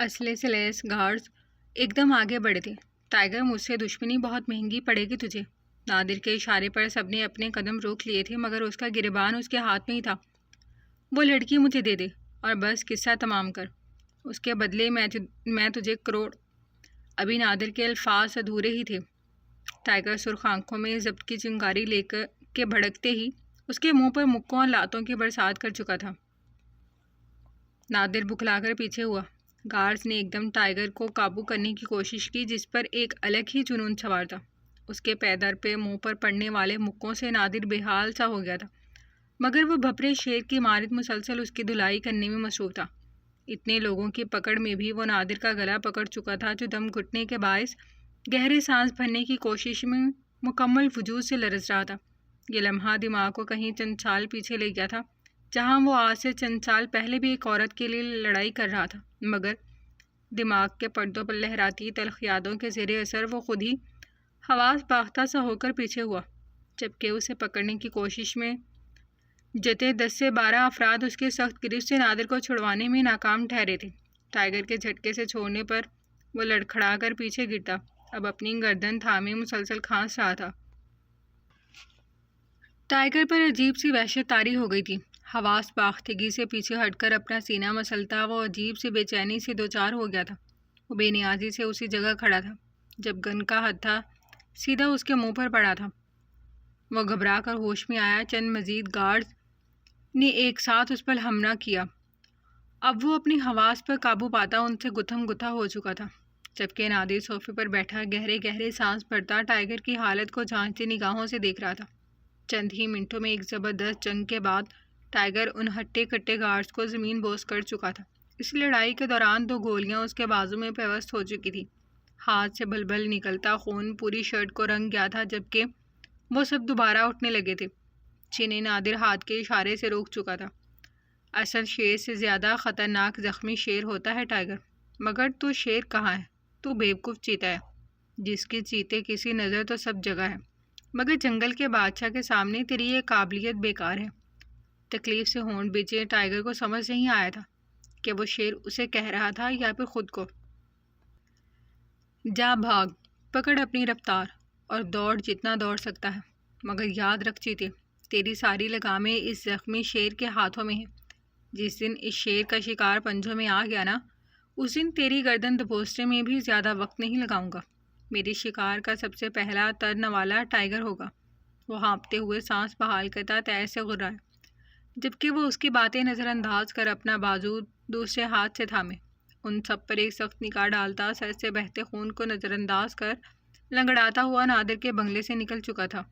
اسلحے سے لیس گارڈز ایک دم آگے بڑھے تھے۔ ٹائیگر، مجھ سے دشمنی بہت مہنگی پڑے گی تجھے۔ نادر کے اشارے پر سب نے اپنے قدم روک لیے تھے، مگر اس کا گریبان اس کے ہاتھ میں ہی تھا۔ وہ لڑکی مجھے دے دے اور بس قصہ تمام کر، اس کے بدلے میں تجھے کروڑ۔ ابھی نادر کے الفاظ ادھورے ہی تھے۔ ٹائیگر سرخ آنکھوں میں ضبط کی چنگاری لے کے بھڑکتے ہی اس کے منہ پر مکوں اور لاتوں کی برسات کر چکا تھا۔ نادر بکھلا کر پیچھے ہوا۔ گارڈز نے ایک دم ٹائیگر کو قابو کرنے کی کوشش کی، جس پر ایک الگ ہی جنون سوار تھا۔ اس کے پیدر پہ منہ پر پڑنے والے مکوں سے نادر بے حال سا ہو گیا تھا، مگر وہ بھپرے شیر کی مانند مسلسل اس کی دھلائی کرنے میں مصروف تھا۔ اتنے لوگوں کی پکڑ میں بھی وہ نادر کا گلا پکڑ چکا تھا، جو دم گھٹنے کے باعث گہرے سانس بھرنے کی کوشش میں مکمل وجود سے لرز رہا تھا۔ یہ لمحہ دماغ کو کہیں چند سال پیچھے لے گیا تھا، جہاں وہ آج سے چند سال پہلے بھی ایک عورت کے لیے لڑائی کر رہا تھا، مگر دماغ کے پردوں پر لہراتی تلخ یادوں کے زیر اثر وہ خود ہی حواس باختہ سا ہو کر پیچھے ہوا، جبکہ اسے پکڑنے کی کوشش میں جتے 10 سے 12 افراد اس کے سخت گرفت سے نادر کو چھڑوانے میں ناکام ٹھہرے تھے۔ ٹائیگر کے جھٹکے سے چھوڑنے پر وہ لڑکھڑا کر پیچھے گرتا، اب اپنی گردن تھامے مسلسل کھانس رہا تھا۔ ٹائیگر پر عجیب سی وحشت طاری ہو گئی تھی۔ حواس باختگی سے پیچھے ہٹ کر اپنا سینہ مسلتا وہ عجیب سی بے چینی سے دوچار ہو گیا تھا۔ وہ بے نیازی سے اسی جگہ کھڑا تھا جب گن کا ہتھا سیدھا اس کے منہ پر پڑا تھا۔ وہ گھبرا کر ہوش میں آیا۔ چند مزید گارڈز نے ایک ساتھ اس پر حملہ کیا۔ اب وہ اپنی حواس پر قابو پاتا ان سے گتھم گتھا ہو چکا تھا، جبکہ نادر صوفے پر بیٹھا گہرے گہرے سانس بھرتا ٹائیگر کی حالت کو جانچتی نگاہوں سے دیکھ رہا تھا۔ چند ہی منٹوں میں ایک زبردست جنگ کے بعد ٹائیگر ان ہٹے کٹے گارڈز کو زمین بوس کر چکا تھا۔ اس لڑائی کے دوران 2 گولیاں اس کے بازو میں پیوست ہو چکی تھی۔ ہاتھ سے بل بل نکلتا خون پوری شرٹ کو رنگ گیا تھا، جبکہ وہ سب دوبارہ اٹھنے لگے تھے، جنہیں نادر ہاتھ کے اشارے سے روک چکا تھا۔ اصل شیر سے زیادہ خطرناک زخمی شیر ہوتا ہے ٹائیگر، مگر تو شیر کہاں ہے؟ تو بیوقوف چیتا ہے، جس کی چیتے کسی نظر تو سب جگہ ہے، مگر جنگل کے بادشاہ کے سامنے تیری یہ قابلیت بیکار ہے۔ تکلیف سے ہونٹ بیچے ٹائیگر کو سمجھ نہیں آیا تھا کہ وہ شیر اسے کہہ رہا تھا یا پھر خود کو۔ جا بھاگ، پکڑ اپنی رفتار اور دوڑ جتنا دوڑ سکتا ہے، مگر یاد رکھ چیتے، تیری ساری لگامیں اس زخمی شیر کے ہاتھوں میں ہیں۔ جس دن اس شیر کا شکار پنجوں میں آ گیا نا، اس دن تیری گردن دبوچنے میں بھی زیادہ وقت نہیں لگاؤں گا۔ میرے شکار کا سب سے پہلا ترنوالا ٹائیگر ہوگا۔ وہ ہانپتے ہوئے سانس بحال کرتا تیز سے غرایا، جبکہ وہ اس کی باتیں نظر انداز کر اپنا بازو دوسرے ہاتھ سے تھامے ان سب پر ایک سخت نگاہ ڈالتا، سر سے بہتے خون کو نظر انداز کر لنگڑاتا ہوا نادر کے بنگلے سے نکل چکا تھا۔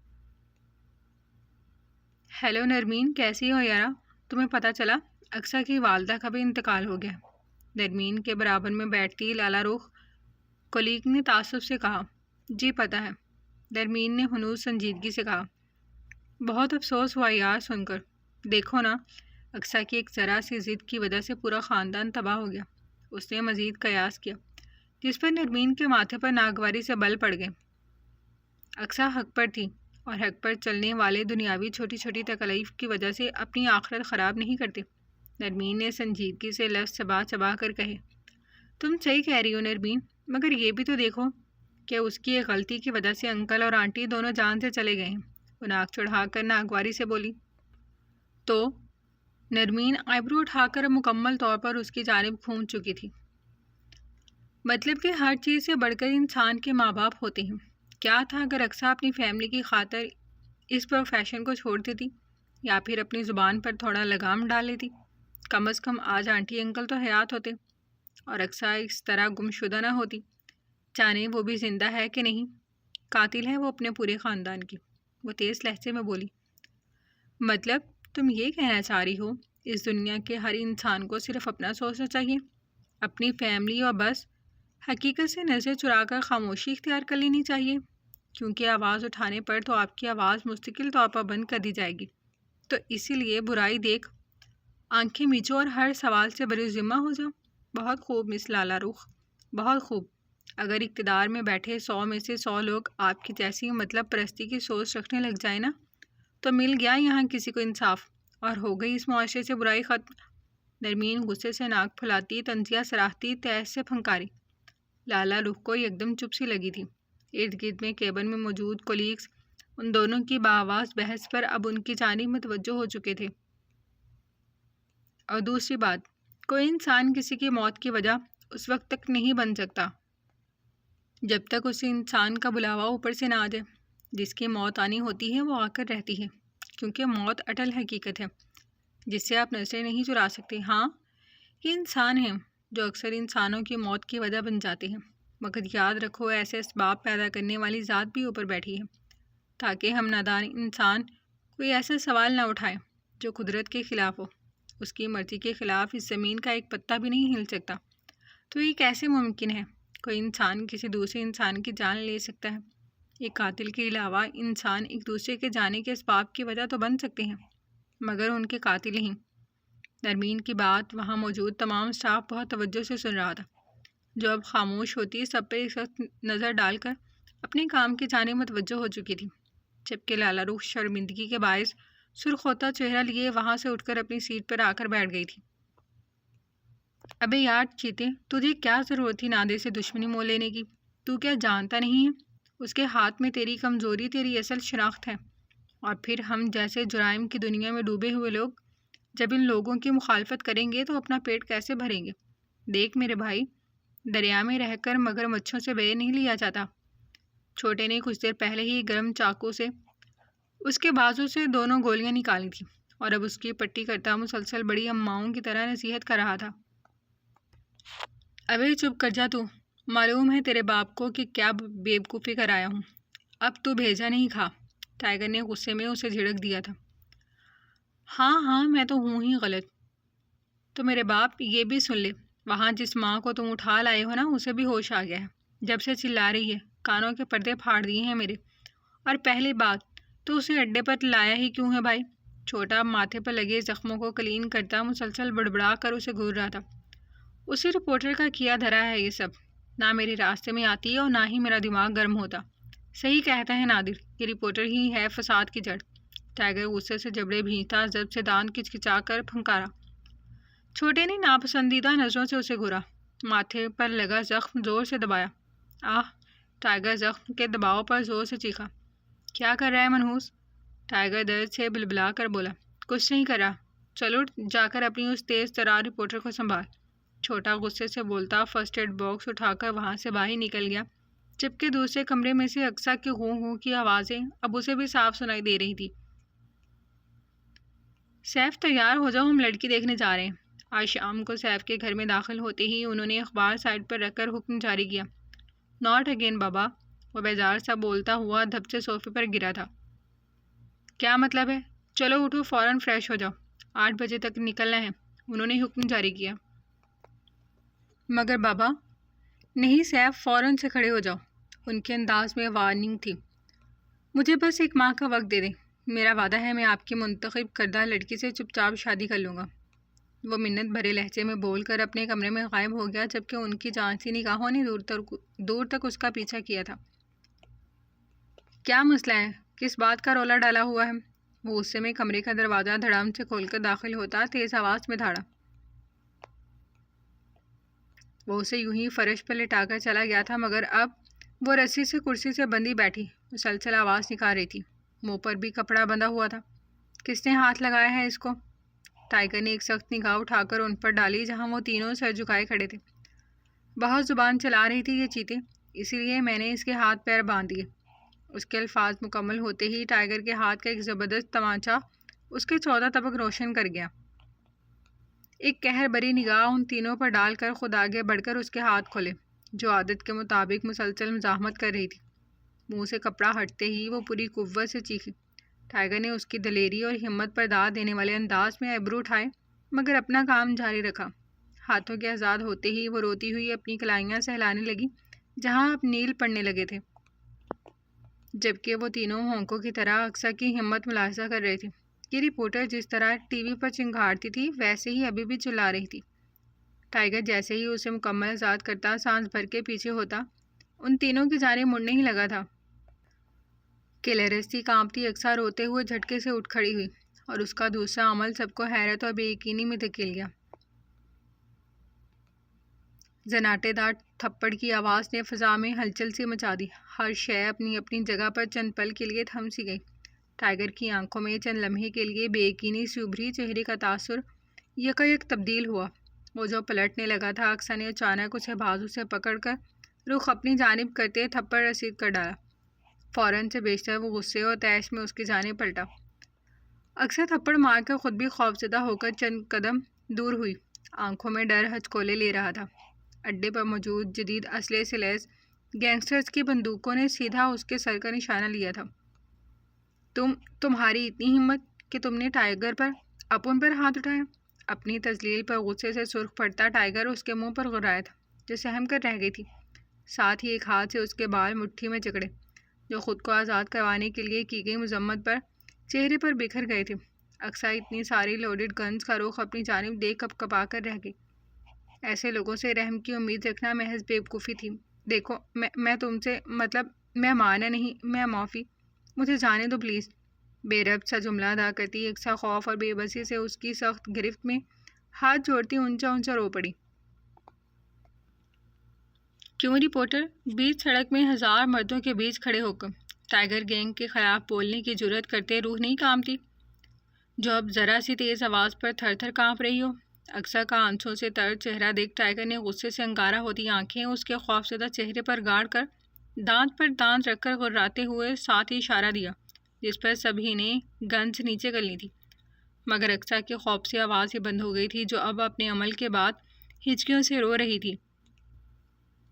ہیلو نرمین، کیسی ہو یارا؟ تمہیں پتہ چلا اقصیٰ کی والدہ کا بھی انتقال ہو گیا؟ نرمین کے برابر میں بیٹھتی لالا رخ کولیگ نے تعصب سے کہا۔ جی پتہ ہے، نرمین نے ہنوز سنجیدگی سے کہا۔ بہت افسوس ہوا یار سن کر۔ دیکھو نا، اقصیٰ کی ایک ذرا سی ضد کی وجہ سے پورا خاندان تباہ ہو گیا۔ اس نے مزید قیاس کیا، جس پر نرمین کے ماتھے پر ناگواری سے بل پڑ گئے۔ اقصیٰ حق پر تھی، اور حق پر چلنے والے دنیاوی چھوٹی چھوٹی تکالیف کی وجہ سے اپنی آخرت خراب نہیں کرتے۔ نرمین نے سنجیدگی سے لفظ چبا چبا کر کہے۔ تم صحیح کہہ رہی ہو نرمین، مگر یہ بھی تو دیکھو کہ اس کی ایک غلطی کی وجہ سے انکل اور آنٹی دونوں جان سے چلے گئے ہیں۔ وہ ناک چڑھا کر ناگواری سے بولی۔ تو نرمین آئیبرو اٹھا کر مکمل طور پر اس کی جانب گھوم چکی تھی۔ مطلب کہ ہر چیز سے بڑھ کر انسان کے ماں باپ ہوتے ہیں۔ کیا تھا اگر اکثر اپنی فیملی کی خاطر اس پروفیشن کو چھوڑ دیتی یا پھر اپنی زبان پر تھوڑا لگام ڈال لیتی؟ کم از کم آج آنٹی انکل تو حیات ہوتے اور اکثر اس طرح گمشدہ نہ ہوتی، جانے وہ بھی زندہ ہے کہ نہیں۔ قاتل ہے وہ اپنے پورے خاندان کی، وہ تیز لہجے میں بولی۔ مطلب تم یہ کہنا چاہ رہی ہو اس دنیا کے ہر انسان کو صرف اپنا سوچنا چاہیے، اپنی فیملی اور بس؟ حقیقت سے نظر چرا کر خاموشی اختیار کر لینی چاہیے، کیونکہ آواز اٹھانے پر تو آپ کی آواز مستقل طور پر بند کر دی جائے گی۔ تو اسی لیے برائی دیکھ آنکھیں میچو اور ہر سوال سے بری ذمہ ہو جاؤ۔ بہت خوب مس لالا رخ، بہت خوب۔ اگر اقتدار میں بیٹھے 100 میں سے 100 لوگ آپ کی جیسی مطلب پرستی کی سوچ رکھنے لگ جائے نا، تو مل گیا یہاں کسی کو انصاف، اور ہو گئی اس معاشرے سے برائی ختم۔ نرمین غصے سے ناک پھلاتی، تنزیہ سراہتی، تیز سے پھنکاری۔ لالا رخ کو یکدم چپ سی لگی تھی۔ ارد گرد میں کیبن میں موجود کولیگز ان دونوں کی باآواز بحث پر اب ان کی جانب متوجہ ہو چکے تھے۔ اور دوسری بات، کوئی انسان کسی کی موت کی وجہ اس وقت تک نہیں بن سکتا جب تک اس انسان کا بلاوا اوپر سے نہ آ جائے۔ جس کی موت آنی ہوتی ہے وہ آ کر رہتی ہے، کیونکہ موت اٹل حقیقت ہے جس سے آپ نظریں نہیں چرا سکتے۔ ہاں، یہ انسان ہیں جو اکثر انسانوں کی موت کی وجہ بن جاتے ہیں، مگر یاد رکھو ایسے اسباب پیدا کرنے والی ذات بھی اوپر بیٹھی ہے، تاکہ ہم نادان انسان کوئی ایسا سوال نہ اٹھائے جو قدرت کے خلاف ہو۔ اس کی مرضی کے خلاف اس زمین کا ایک پتا بھی نہیں ہل سکتا، تو یہ کیسے ممکن ہے کوئی انسان کسی دوسرے انسان کی جان لے سکتا ہے؟ ایک قاتل کے علاوہ انسان ایک دوسرے کے جانے کے اسباب کی وجہ تو بن سکتے ہیں، مگر ان کے قاتل نہیں۔ نرمین کی بات وہاں موجود تمام اسٹاف بہت توجہ سے سن رہا تھا، جو اب خاموش ہوتی سب پر ایک وقت نظر ڈال کر اپنے کام کی جانب متوجہ ہو چکی تھی، جبکہ لالا رخ شرمندگی کے باعث سرخ ہوتا چہرہ لیے وہاں سے اٹھ کر اپنی سیٹ پر آ کر بیٹھ گئی تھی۔ ابے یار چیتے، تجھے کیا ضرورت تھی نادر سے دشمنی مول لینے کی؟ تو کیا جانتا نہیں ہے اس کے ہاتھ میں تیری کمزوری تیری اصل شناخت ہے؟ اور پھر ہم جیسے جرائم کی دنیا میں ڈوبے ہوئے لوگ جب ان لوگوں کی مخالفت کریں گے تو اپنا پیٹ کیسے بھریں گے؟ دیکھ میرے بھائی، دریا میں رہ کر مگر مچھوں سے بے نہیں لیا جاتا۔ چھوٹے نے کچھ دیر پہلے ہی گرم چاقو سے اس کے بازو سے دونوں گولیاں نکالی تھیں اور اب اس کی پٹی کرتا مسلسل بڑی اماؤں کی طرح نصیحت کر رہا تھا۔ ابے چپ کر جا تو، معلوم ہے تیرے باپ کو کہ کیا بیوقوفی کر آیا ہوں۔ اب تو بھیجا نہیں کھا۔ ٹائیگر نے غصے میں اسے جھڑک دیا تھا۔ ہاں میں تو ہوں ہی غلط۔ تو میرے باپ یہ بھی سن لے، وہاں جس ماں کو تم اٹھا لائے ہو نا اسے بھی ہوش آ گیا ہے، جب سے چلا رہی ہے، کانوں کے پردے پھاڑ دیے ہیں میرے۔ اور پہلی بات، تو اسے اڈے پر لایا ہی کیوں ہے بھائی؟ چھوٹا ماتھے پر لگے زخموں کو کلین کرتا مسلسل بڑبڑا کر اسے گھور رہا تھا۔ اسی رپورٹر کا کیا دھرا ہے یہ سب، نہ میرے راستے میں آتی ہے اور نہ ہی میرا دماغ گرم ہوتا۔ صحیح کہتا ہے نادر، یہ رپورٹر ہی ہے فساد کی جڑ۔ ٹائیگر غصے سے جبڑے بھینچتا، ضرب سے دانت کچکچا کر پھنکارا۔ چھوٹے نے ناپسندیدہ نظروں سے اسے گھورا، ماتھے پر لگا زخم زور سے دبایا۔ آہ! ٹائیگر زخم کے دباؤ پر زور سے چیخا۔ کیا کر رہا ہے منحوس؟ ٹائیگر درد سے بلبلا کر بولا۔ کچھ نہیں کر رہا، چل اٹھ جا کر اپنی اس تیز ترار رپورٹر کو سنبھال۔ چھوٹا غصے سے بولتا فرسٹ ایڈ باکس اٹھا کر وہاں سے باہر نکل گیا، جبکہ دوسرے کمرے میں سے اقصیٰ کی غوں غوں کی آوازیں اب اسے بھی صاف سنائی دے رہی تھی۔ سیف تیار ہو جاؤ، ہم لڑکی دیکھنے جا رہے ہیں۔ آج شام کو سیف کے گھر میں داخل ہوتے ہی انہوں نے اخبار سائڈ پر رکھ کر حکم جاری کیا۔ ناٹ اگین بابا، وہ بیزار سا بولتا ہوا دھپ سے صوفے پر گرا تھا۔ کیا مطلب ہے؟ چلو اٹھو، فوراً فریش ہو جاؤ، 8 بجے تک نکلنا ہے، انہوں نے حکم جاری کیا۔ مگر بابا، نہیں سیف، فوراً سے کھڑے ہو جاؤ، ان کے انداز میں وارننگ تھی۔ مجھے بس 1 ماہ کا وقت دے دیں، میرا وعدہ ہے میں آپ کی منتخب کردہ لڑکی سے چپ چاپ شادی کر لوں گا۔ وہ منت بھرے لہجے میں بول کر اپنے کمرے میں غائب ہو گیا، جبکہ ان کی جانچی نگاہوں نے دور تک اس کا پیچھا کیا تھا۔ کیا مسئلہ ہے؟ کس بات کا رولا ڈالا ہوا ہے؟ وہ غصے میں کمرے کا دروازہ دھڑام سے کھول کر داخل ہوتا، تیز آواز میں دھاڑا۔ وہ اسے یوں ہی فرش پر لٹا کر چلا گیا تھا، مگر اب وہ رسی سے کرسی سے بندھی بیٹھی مسلسل آواز نکال رہی تھی، منہ پر بھی کپڑا بندھا ہوا تھا۔ کس نے ہاتھ لگایا ہے اس کو؟ ٹائیگر نے ایک سخت نگاہ اٹھا کر ان پر ڈالی جہاں وہ تینوں سر جھکائے کھڑے تھے۔ بہت زبان چلا رہی تھی یہ چیتے، اسی لیے میں نے اس کے ہاتھ پیر باندھ دیے۔ اس کے الفاظ مکمل ہوتے ہی ٹائیگر کے ہاتھ کا ایک زبردست تمانچہ اس کے 14 طبق روشن کر گیا۔ ایک قہر بری نگاہ ان تینوں پر ڈال کر خود آگے بڑھ کر اس کے ہاتھ کھولے، جو عادت کے مطابق مسلسل مزاحمت کر رہی تھی۔ منہ سے کپڑا ہٹتے ہی وہ پوری قوت سے چیخی۔ ٹائیگر نے اس کی دلیری اور ہمت پر داد دینے والے انداز میں ایبرو اٹھائے، مگر اپنا کام جاری رکھا۔ ہاتھوں کے آزاد ہوتے ہی وہ روتی ہوئی اپنی کلائیاں سہلانے لگی جہاں اب نیل پڑنے لگے تھے، جبکہ وہ تینوں ہونکوں کی طرح اقصیٰ کی ہمت ملاحظہ کر رہے تھے۔ یہ رپورٹر جس طرح ٹی وی پر چنگھاڑتی تھی ویسے ہی ابھی بھی چلا رہی تھی۔ ٹائیگر جیسے ہی اسے مکمل آزاد کرتا سانس بھر کے پیچھے ہوتا، ان تینوں کی جانب مڑنے ہی لگا تھا کہ لرزتی کانپتی اقصیٰ روتے ہوئے جھٹکے سے اٹھ کھڑی ہوئی، اور اس کا دوسرا عمل سب کو حیرت اور بے یقینی میں دھکیل گیا۔ زناٹے دار تھپڑ کی آواز نے فضا میں ہلچل سی مچا دی۔ ہر شے اپنی اپنی جگہ پر چند پل کے لیے تھم سی گئی۔ ٹائیگر کی آنکھوں میں چند لمحے کے لیے بے یقینی سے ابھری، چہرے کا تاثر یکایک تبدیل ہوا۔ وہ جو پلٹنے لگا تھا، اقصیٰ نے اچانک اسے بازو سے پکڑ کر رخ اپنی جانب کرتے تھپڑ رسید کر ڈالا۔ فوراً سے بیشتر وہ غصے اور طیش میں اس کی جانب پلٹا۔ اقصیٰ تھپڑ مار کر خود بھی خوفزدہ ہو کر چند قدم دور ہوئی، آنکھوں میں ڈر ہچکولے لے رہا تھا۔ اڈے پر موجود جدید اسلحے سے لیس گینگسٹرز کی بندوقوں نے سیدھا اس کے سر کا نشانہ لیا تھا۔ تمہاری اتنی ہمت کہ تم نے ٹائیگر پر اپن پر ہاتھ اٹھایا؟ اپنی تذلیل پر غصے سے سرخ پڑتا ٹائیگر اس کے منہ پر غرایا تھا، جو سہم کر رہ گئی تھی۔ ساتھ ہی ایک ہاتھ سے اس کے بال مٹھی میں جکڑے، جو خود کو آزاد کروانے کے لیے کی گئی مذمت پر چہرے پر بکھر گئے تھے۔ اقصیٰ اتنی ساری لوڈڈ گنز کا رخ اپنی جانب دیکھ کپ کپا کر رہ گئی۔ ایسے لوگوں سے رحم کی امید رکھنا محض بیوقوفی تھی۔ دیکھو، میں تم سے میں مانا نہیں، میں معافی، مجھے جانے دو پلیز۔ بے ربط سا جملہ ادا کرتی اقصیٰ خوف اور بے بسی سے اس کی سخت گرفت میں ہاتھ جوڑتی اونچا اونچا رو پڑی۔ کیوں رپورٹر؟ بیچ سڑک میں ہزار مردوں کے بیچ کھڑے ہو کر ٹائیگر گینگ کے خلاف بولنے کی جرأت کرتے روح نہیں کانپتی، جو اب ذرا سی تیز آواز پر تھر تھر کانپ رہی ہو؟ اقصیٰ کا آنسوں سے تر چہرہ دیکھ ٹائیگر نے غصے سے انگارہ ہوتی آنکھیں اس کے خوفزدہ چہرے پر گاڑ کر دانت پر دانت رکھ کر غراتے ہوئے ساتھ ہی اشارہ دیا، جس پر سبھی نے گنز نیچے کر لی تھی۔ مگر اقصیٰ کی خوف سے آواز ہی بند ہو گئی تھی، جو اب اپنے عمل کے بعد ہچکیوں سے رو رہی تھی۔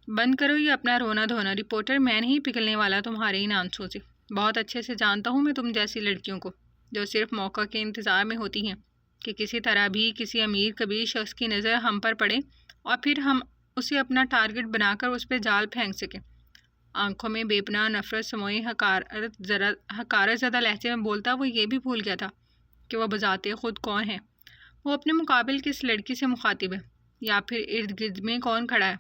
بند کرو یہ اپنا رونا دھونا رپورٹر، میں نہیں پگھلنے والا تمہارے ان آنسوں سے۔ بہت اچھے سے جانتا ہوں میں تم جیسی لڑکیوں کو، جو صرف موقع کے انتظار میں ہوتی ہیں کہ کسی طرح بھی کسی امیر کبیر شخص کی نظر ہم پر پڑے اور پھر ہم اسے اپنا ٹارگٹ بنا کر اس پہ جال پھینک سکیں۔ آنکھوں میں بے پناہ نفرت سموئے حقارت زدہ لہجے میں بولتا وہ یہ بھی بھول گیا تھا کہ وہ بذات خود کون ہے، وہ اپنے مقابل کس لڑکی سے مخاطب ہے، یا پھر ارد گرد میں کون کھڑا ہے۔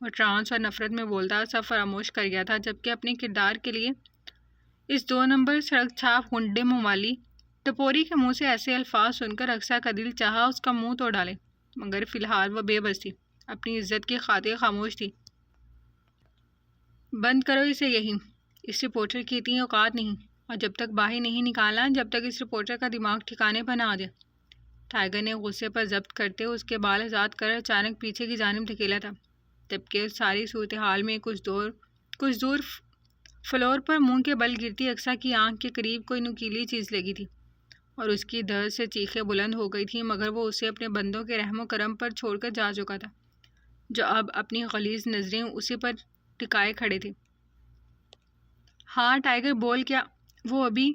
وہ ٹرانس اور نفرت میں بولتا سب فراموش کر گیا تھا، جبکہ اپنے کردار کے لیے اس 2 نمبر سڑک چھاپ گنڈے منہ والی ٹپوری کے منہ سے ایسے الفاظ سن کر اقصیٰ کا دل چاہا اس کا منہ توڑ ڈالے، مگر فی الحال وہ بے بس تھی، اپنی عزت کی خاطر خاموش تھی۔ بند کرو اسے یہی، اس رپورٹر کی اتنی اوقات نہیں، اور جب تک باہر نہیں نکالنا جب تک اس رپورٹر کا دماغ ٹھکانے پر نہ آ جائے۔ ٹائیگر نے غصے پر ضبط کرتے اس کے بال آزاد کر اچانک پیچھے کی جانب دھکیلا تھا، جبکہ اس ساری صورتحال میں کچھ دور فلور پر منہ کے بل گرتی اقصیٰ کی آنکھ کے قریب کوئی نکیلی چیز لگی تھی، اور اس کی درد سے چیخیں بلند ہو گئی تھیں، مگر وہ اسے اپنے بندوں کے رحم و کرم پر چھوڑ کر جا چکا تھا، جو اب اپنی غلیظ نظریں اسی پر ٹکائے کھڑے تھے۔ ہاں ٹائیگر بول کیا؟ وہ ابھی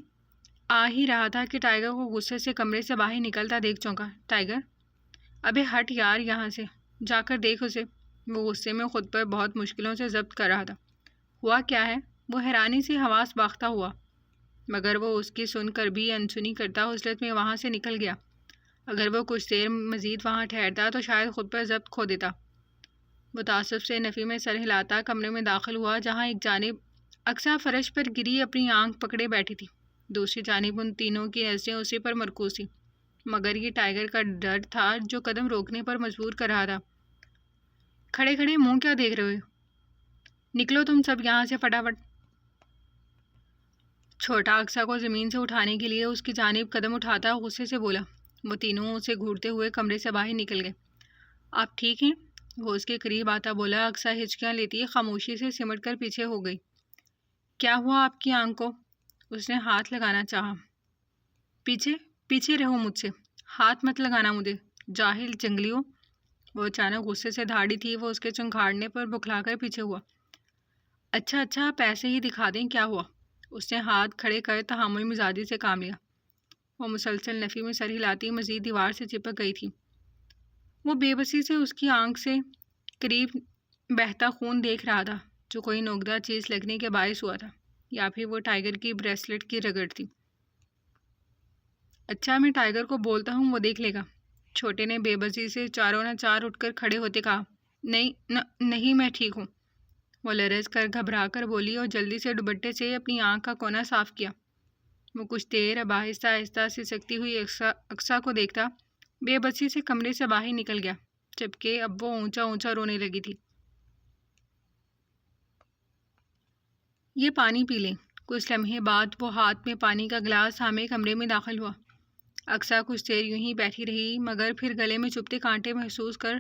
آ ہی رہا تھا کہ ٹائیگر کو غصے سے کمرے سے باہر نکلتا دیکھ چونکا۔ ٹائیگر، ابے ہٹ یار یہاں سے، جا کر دیکھ اسے۔ وہ غصے میں خود پر بہت مشکلوں سے ضبط کر رہا تھا۔ ہوا کیا ہے؟ وہ حیرانی سے حواس باختہ ہوا، مگر وہ اس کی سن کر بھی انسنی کرتا حسرت میں وہاں سے نکل گیا۔ اگر وہ کچھ دیر مزید وہاں ٹھہرتا تو شاید خود پر ضبط کھو دیتا۔ وہ تعصب سے نفی میں سر ہلاتا کمرے میں داخل ہوا، جہاں ایک جانب اقصیٰ فرش پر گری اپنی آنکھ پکڑے بیٹھی تھی، دوسری جانب ان تینوں کی نظریں اسی پر مرکوز تھیں، مگر یہ ٹائیگر کا ڈر تھا جو قدم روکنے پر مجبور کر رہا تھا۔ کھڑے کھڑے منہ کیا دیکھ رہے ہو؟ نکلو تم سب یہاں سے فٹافٹ۔ چھوٹا اقصیٰ کو زمین سے اٹھانے کے لیے اس کی جانب قدم اٹھاتا غصے سے بولا۔ وہ تینوں اسے گھورتے ہوئے کمرے سے باہر نکل گئے۔ آپ ٹھیک ہیں؟ وہ اس کے قریب آتا بولا۔ اقصیٰ ہچکیاں لیتی خاموشی سے سمٹ کر پیچھے ہو گئی۔ کیا ہوا آپ کی آنکھ کو؟ اس نے ہاتھ لگانا چاہا۔ پیچھے پیچھے رہو مجھ سے، ہاتھ مت لگانا مجھے، جاہل جنگلیوں۔ وہ اچانک غصے سے دھاڑی تھی، وہ اس کے چنگھاڑنے پر بکھلا کر پیچھے ہوا۔ اچھا آپ ایسے ہی دکھا دیں کیا ہوا؟ اس نے ہاتھ کھڑے کر تحمل مزاجی سے کام لیا۔ وہ مسلسل نفی میں سر ہلاتی مزید دیوار سے چپک گئی تھی۔ وہ بے بسی سے اس کی آنکھ سے قریب بہتا خون دیکھ رہا تھا، جو کوئی نوکدار چیز لگنے کے باعث ہوا تھا، یا پھر وہ ٹائیگر کی بریسلٹ کی رگڑ تھی۔ اچھا میں ٹائیگر کو بولتا ہوں، وہ دیکھ لے گا۔ چھوٹے نے بے بسی سے چاروں نہ چار اٹھ کر کھڑے ہوتے کہا۔ نہیں میں ٹھیک ہوں۔ وہ لرز کر گھبرا کر بولی اور جلدی سے دوپٹے سے اپنی آنکھ کا کونا صاف کیا۔ وہ کچھ دیر اب آہستہ آہستہ سسکتی ہوئی اقصیٰ کو دیکھتا بے بسی سے کمرے سے باہر نکل گیا، جبکہ اب وہ اونچا اونچا رونے لگی تھی۔ یہ پانی پی لیں۔ کچھ لمحے بعد وہ ہاتھ میں پانی کا گلاس تھامے کمرے میں داخل ہوا۔ اقصیٰ کچھ دیر یوں ہی بیٹھی رہی، مگر پھر گلے میں چبھتے کانٹے محسوس کر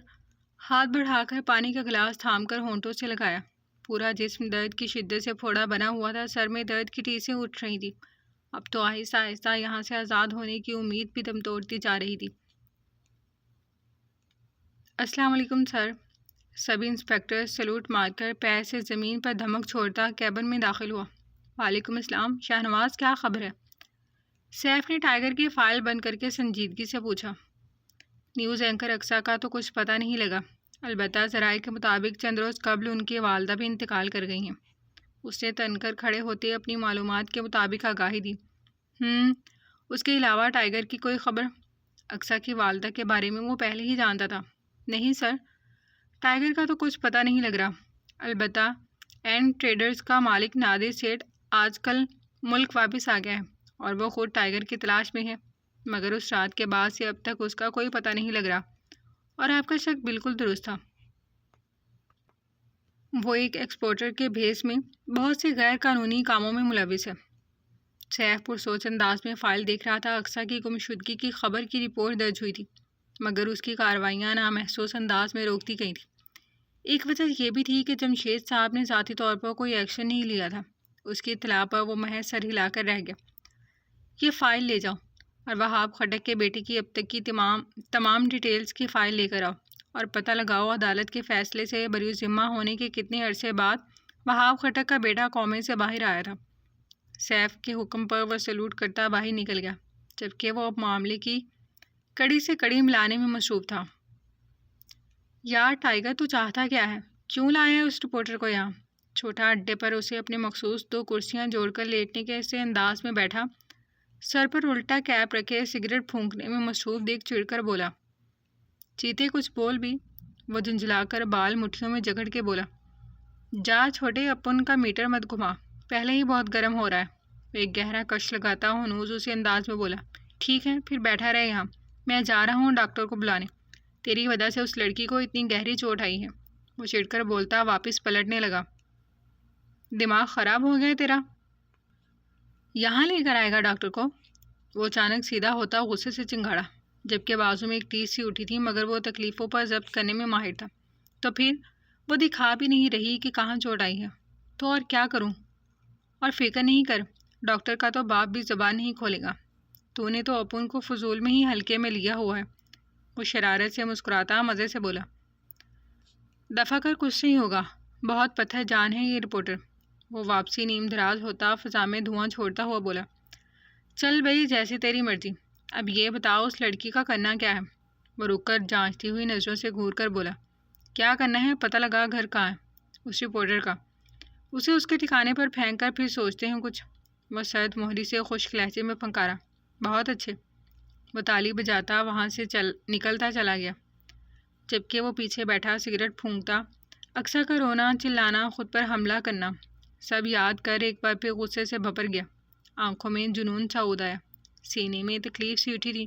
ہاتھ بڑھا کر پانی کا گلاس تھام کر ہونٹوں سے لگایا۔ پورا جسم درد کی شدت سے پھوڑا بنا ہوا تھا، سر میں درد کی ٹیسیں اٹھ رہی تھی۔ اب تو آہستہ آہستہ یہاں سے آزاد ہونے کی امید بھی دم توڑتی جا رہی تھی۔ السلام علیکم سر۔ سب انسپکٹر سلوٹ مار کر پیر سے زمین پر دھمک چھوڑتا کیبن میں داخل ہوا۔ وعلیکم السلام شاہنواز، کیا خبر ہے؟ سیف نے ٹائیگر کی فائل بند کر کے سنجیدگی سے پوچھا۔ نیوز اینکر اقصیٰ کا تو کچھ پتہ نہیں لگا، البتہ ذرائع کے مطابق چند روز قبل ان کی والدہ بھی انتقال کر گئی ہیں۔ اس نے تن کر کھڑے ہوتے اپنی معلومات کے مطابق آگاہی دی۔ اس کے علاوہ ٹائیگر کی کوئی خبر؟ اقصیٰ کی والدہ کے بارے میں وہ پہلے ہی جانتا تھا۔ نہیں سر، ٹائیگر کا تو کچھ پتہ نہیں لگ رہا، البتہ اینڈ ٹریڈرز کا مالک نادر سیٹھ آج کل ملک واپس آ گیا ہے اور وہ خود ٹائیگر کی تلاش میں ہے، مگر اس رات کے بعد سے اب تک اس کا کوئی پتہ نہیں لگ رہا، اور آپ کا شک بالکل درست تھا۔ وہ ایک ایکسپورٹر کے بھیس میں بہت سے غیر قانونی کاموں میں ملوث ہے۔ سیف پرسوچ انداز میں فائل دیکھ رہا تھا۔ اقصیٰ کی گمشدگی کی خبر کی رپورٹ درج ہوئی تھی، مگر اس کی کارروائیاں نامحسوس انداز میں روکتی گئی تھیں۔ ایک وجہ یہ بھی تھی کہ جمشید صاحب نے ذاتی طور پر کوئی ایکشن نہیں لیا تھا، اس کی اطلاع پر وہ محض سر ہلا کر رہ گیا۔ یہ فائل لے جاؤ اور وہاب خٹک کے بیٹے کی اب تک کی تمام ڈیٹیلز کی فائل لے کر آؤ، اور پتہ لگاؤ عدالت کے فیصلے سے بری ذمہ ہونے کے کتنے عرصے بعد وہاب خٹک کا بیٹا کومے سے باہر آیا تھا۔ سیف کے حکم پر وہ سلوٹ کرتا باہر نکل گیا، جبکہ وہ اب معاملے کی کڑی سے کڑی ملانے میں مصروف تھا۔ یار ٹائیگر، تو چاہتا کیا ہے؟ کیوں لایا ہے اس رپورٹر کو یہاں؟ چھوٹا اڈے پر اسے اپنے مخصوص 2 کرسیاں جوڑ کر لیٹنے کے ایسے انداز میں بیٹھا، سر پر الٹا کیپ رکھے سگریٹ پھونکنے میں مصروف دیکھ چڑ کر بولا۔ چیتے کچھ بول بھی؟ وہ جھنجھلا کر بال مٹھیوں میں جکڑ کے بولا۔ جا چھوٹے، اپن کا میٹر مت گھما، پہلے ہی بہت گرم ہو رہا ہے۔ وہ ایک گہرا کش لگاتا ہنوز اسی انداز میں بولا۔ ٹھیک ہے پھر بیٹھا رہے یہاں، میں جا رہا ہوں ڈاکٹر کو بلانے، تیری وجہ سے اس لڑکی کو اتنی گہری چوٹ آئی ہے۔ وہ چڑ کر بولتا واپس پلٹنے لگا۔ دماغ خراب ہو گیا تیرا؟ یہاں لے کر آئے گا ڈاکٹر کو؟ وہ اچانک سیدھا ہوتا غصے سے چنگھاڑا، جبکہ بازو میں ایک ٹیس سی اٹھی تھی، مگر وہ تکلیفوں پر ضبط کرنے میں ماہر تھا۔ تو پھر وہ دکھا بھی نہیں رہی کہ کہاں چوٹ آئی ہے، تو اور کیا کروں؟ اور فکر نہیں کر، ڈاکٹر کا تو باپ بھی زبان نہیں کھولے گا، تو نے تو اپن کو فضول میں ہی ہلکے میں لیا ہوا ہے۔ وہ شرارت سے مسکراتا مزے سے بولا۔ دفع کر، کچھ نہیں ہوگا، بہت پتھر جان ہے یہ رپورٹر۔ وہ واپسی نیم دراز ہوتا فضا میں دھواں چھوڑتا ہوا بولا۔ چل بھئی، جیسی تیری مرضی، اب یہ بتاؤ اس لڑکی کا کرنا کیا ہے؟ وہ رک کر جانچتی ہوئی نظروں سے گھور کر بولا۔ کیا کرنا ہے؟ پتہ لگا گھر کہاں ہے اس رپورٹر کا، اسے اس کے ٹھکانے پر پھینک کر پھر سوچتے ہیں کچھ۔ وہ سرد مہری سے خشک لہجے میں پھنکارا۔ بہت اچھے۔ وہ تالی بجاتا وہاں سے نکلتا چلا گیا، جبکہ وہ پیچھے بیٹھا سگریٹ پھونکتا۔ اقصیٰ کا رونا، چلانا، خود پر حملہ کرنا، سب یاد کر ایک بار پھر غصے سے بھپر گیا۔ آنکھوں میں جنون سا اود آیا، سینے میں تکلیف سی اٹھی تھی۔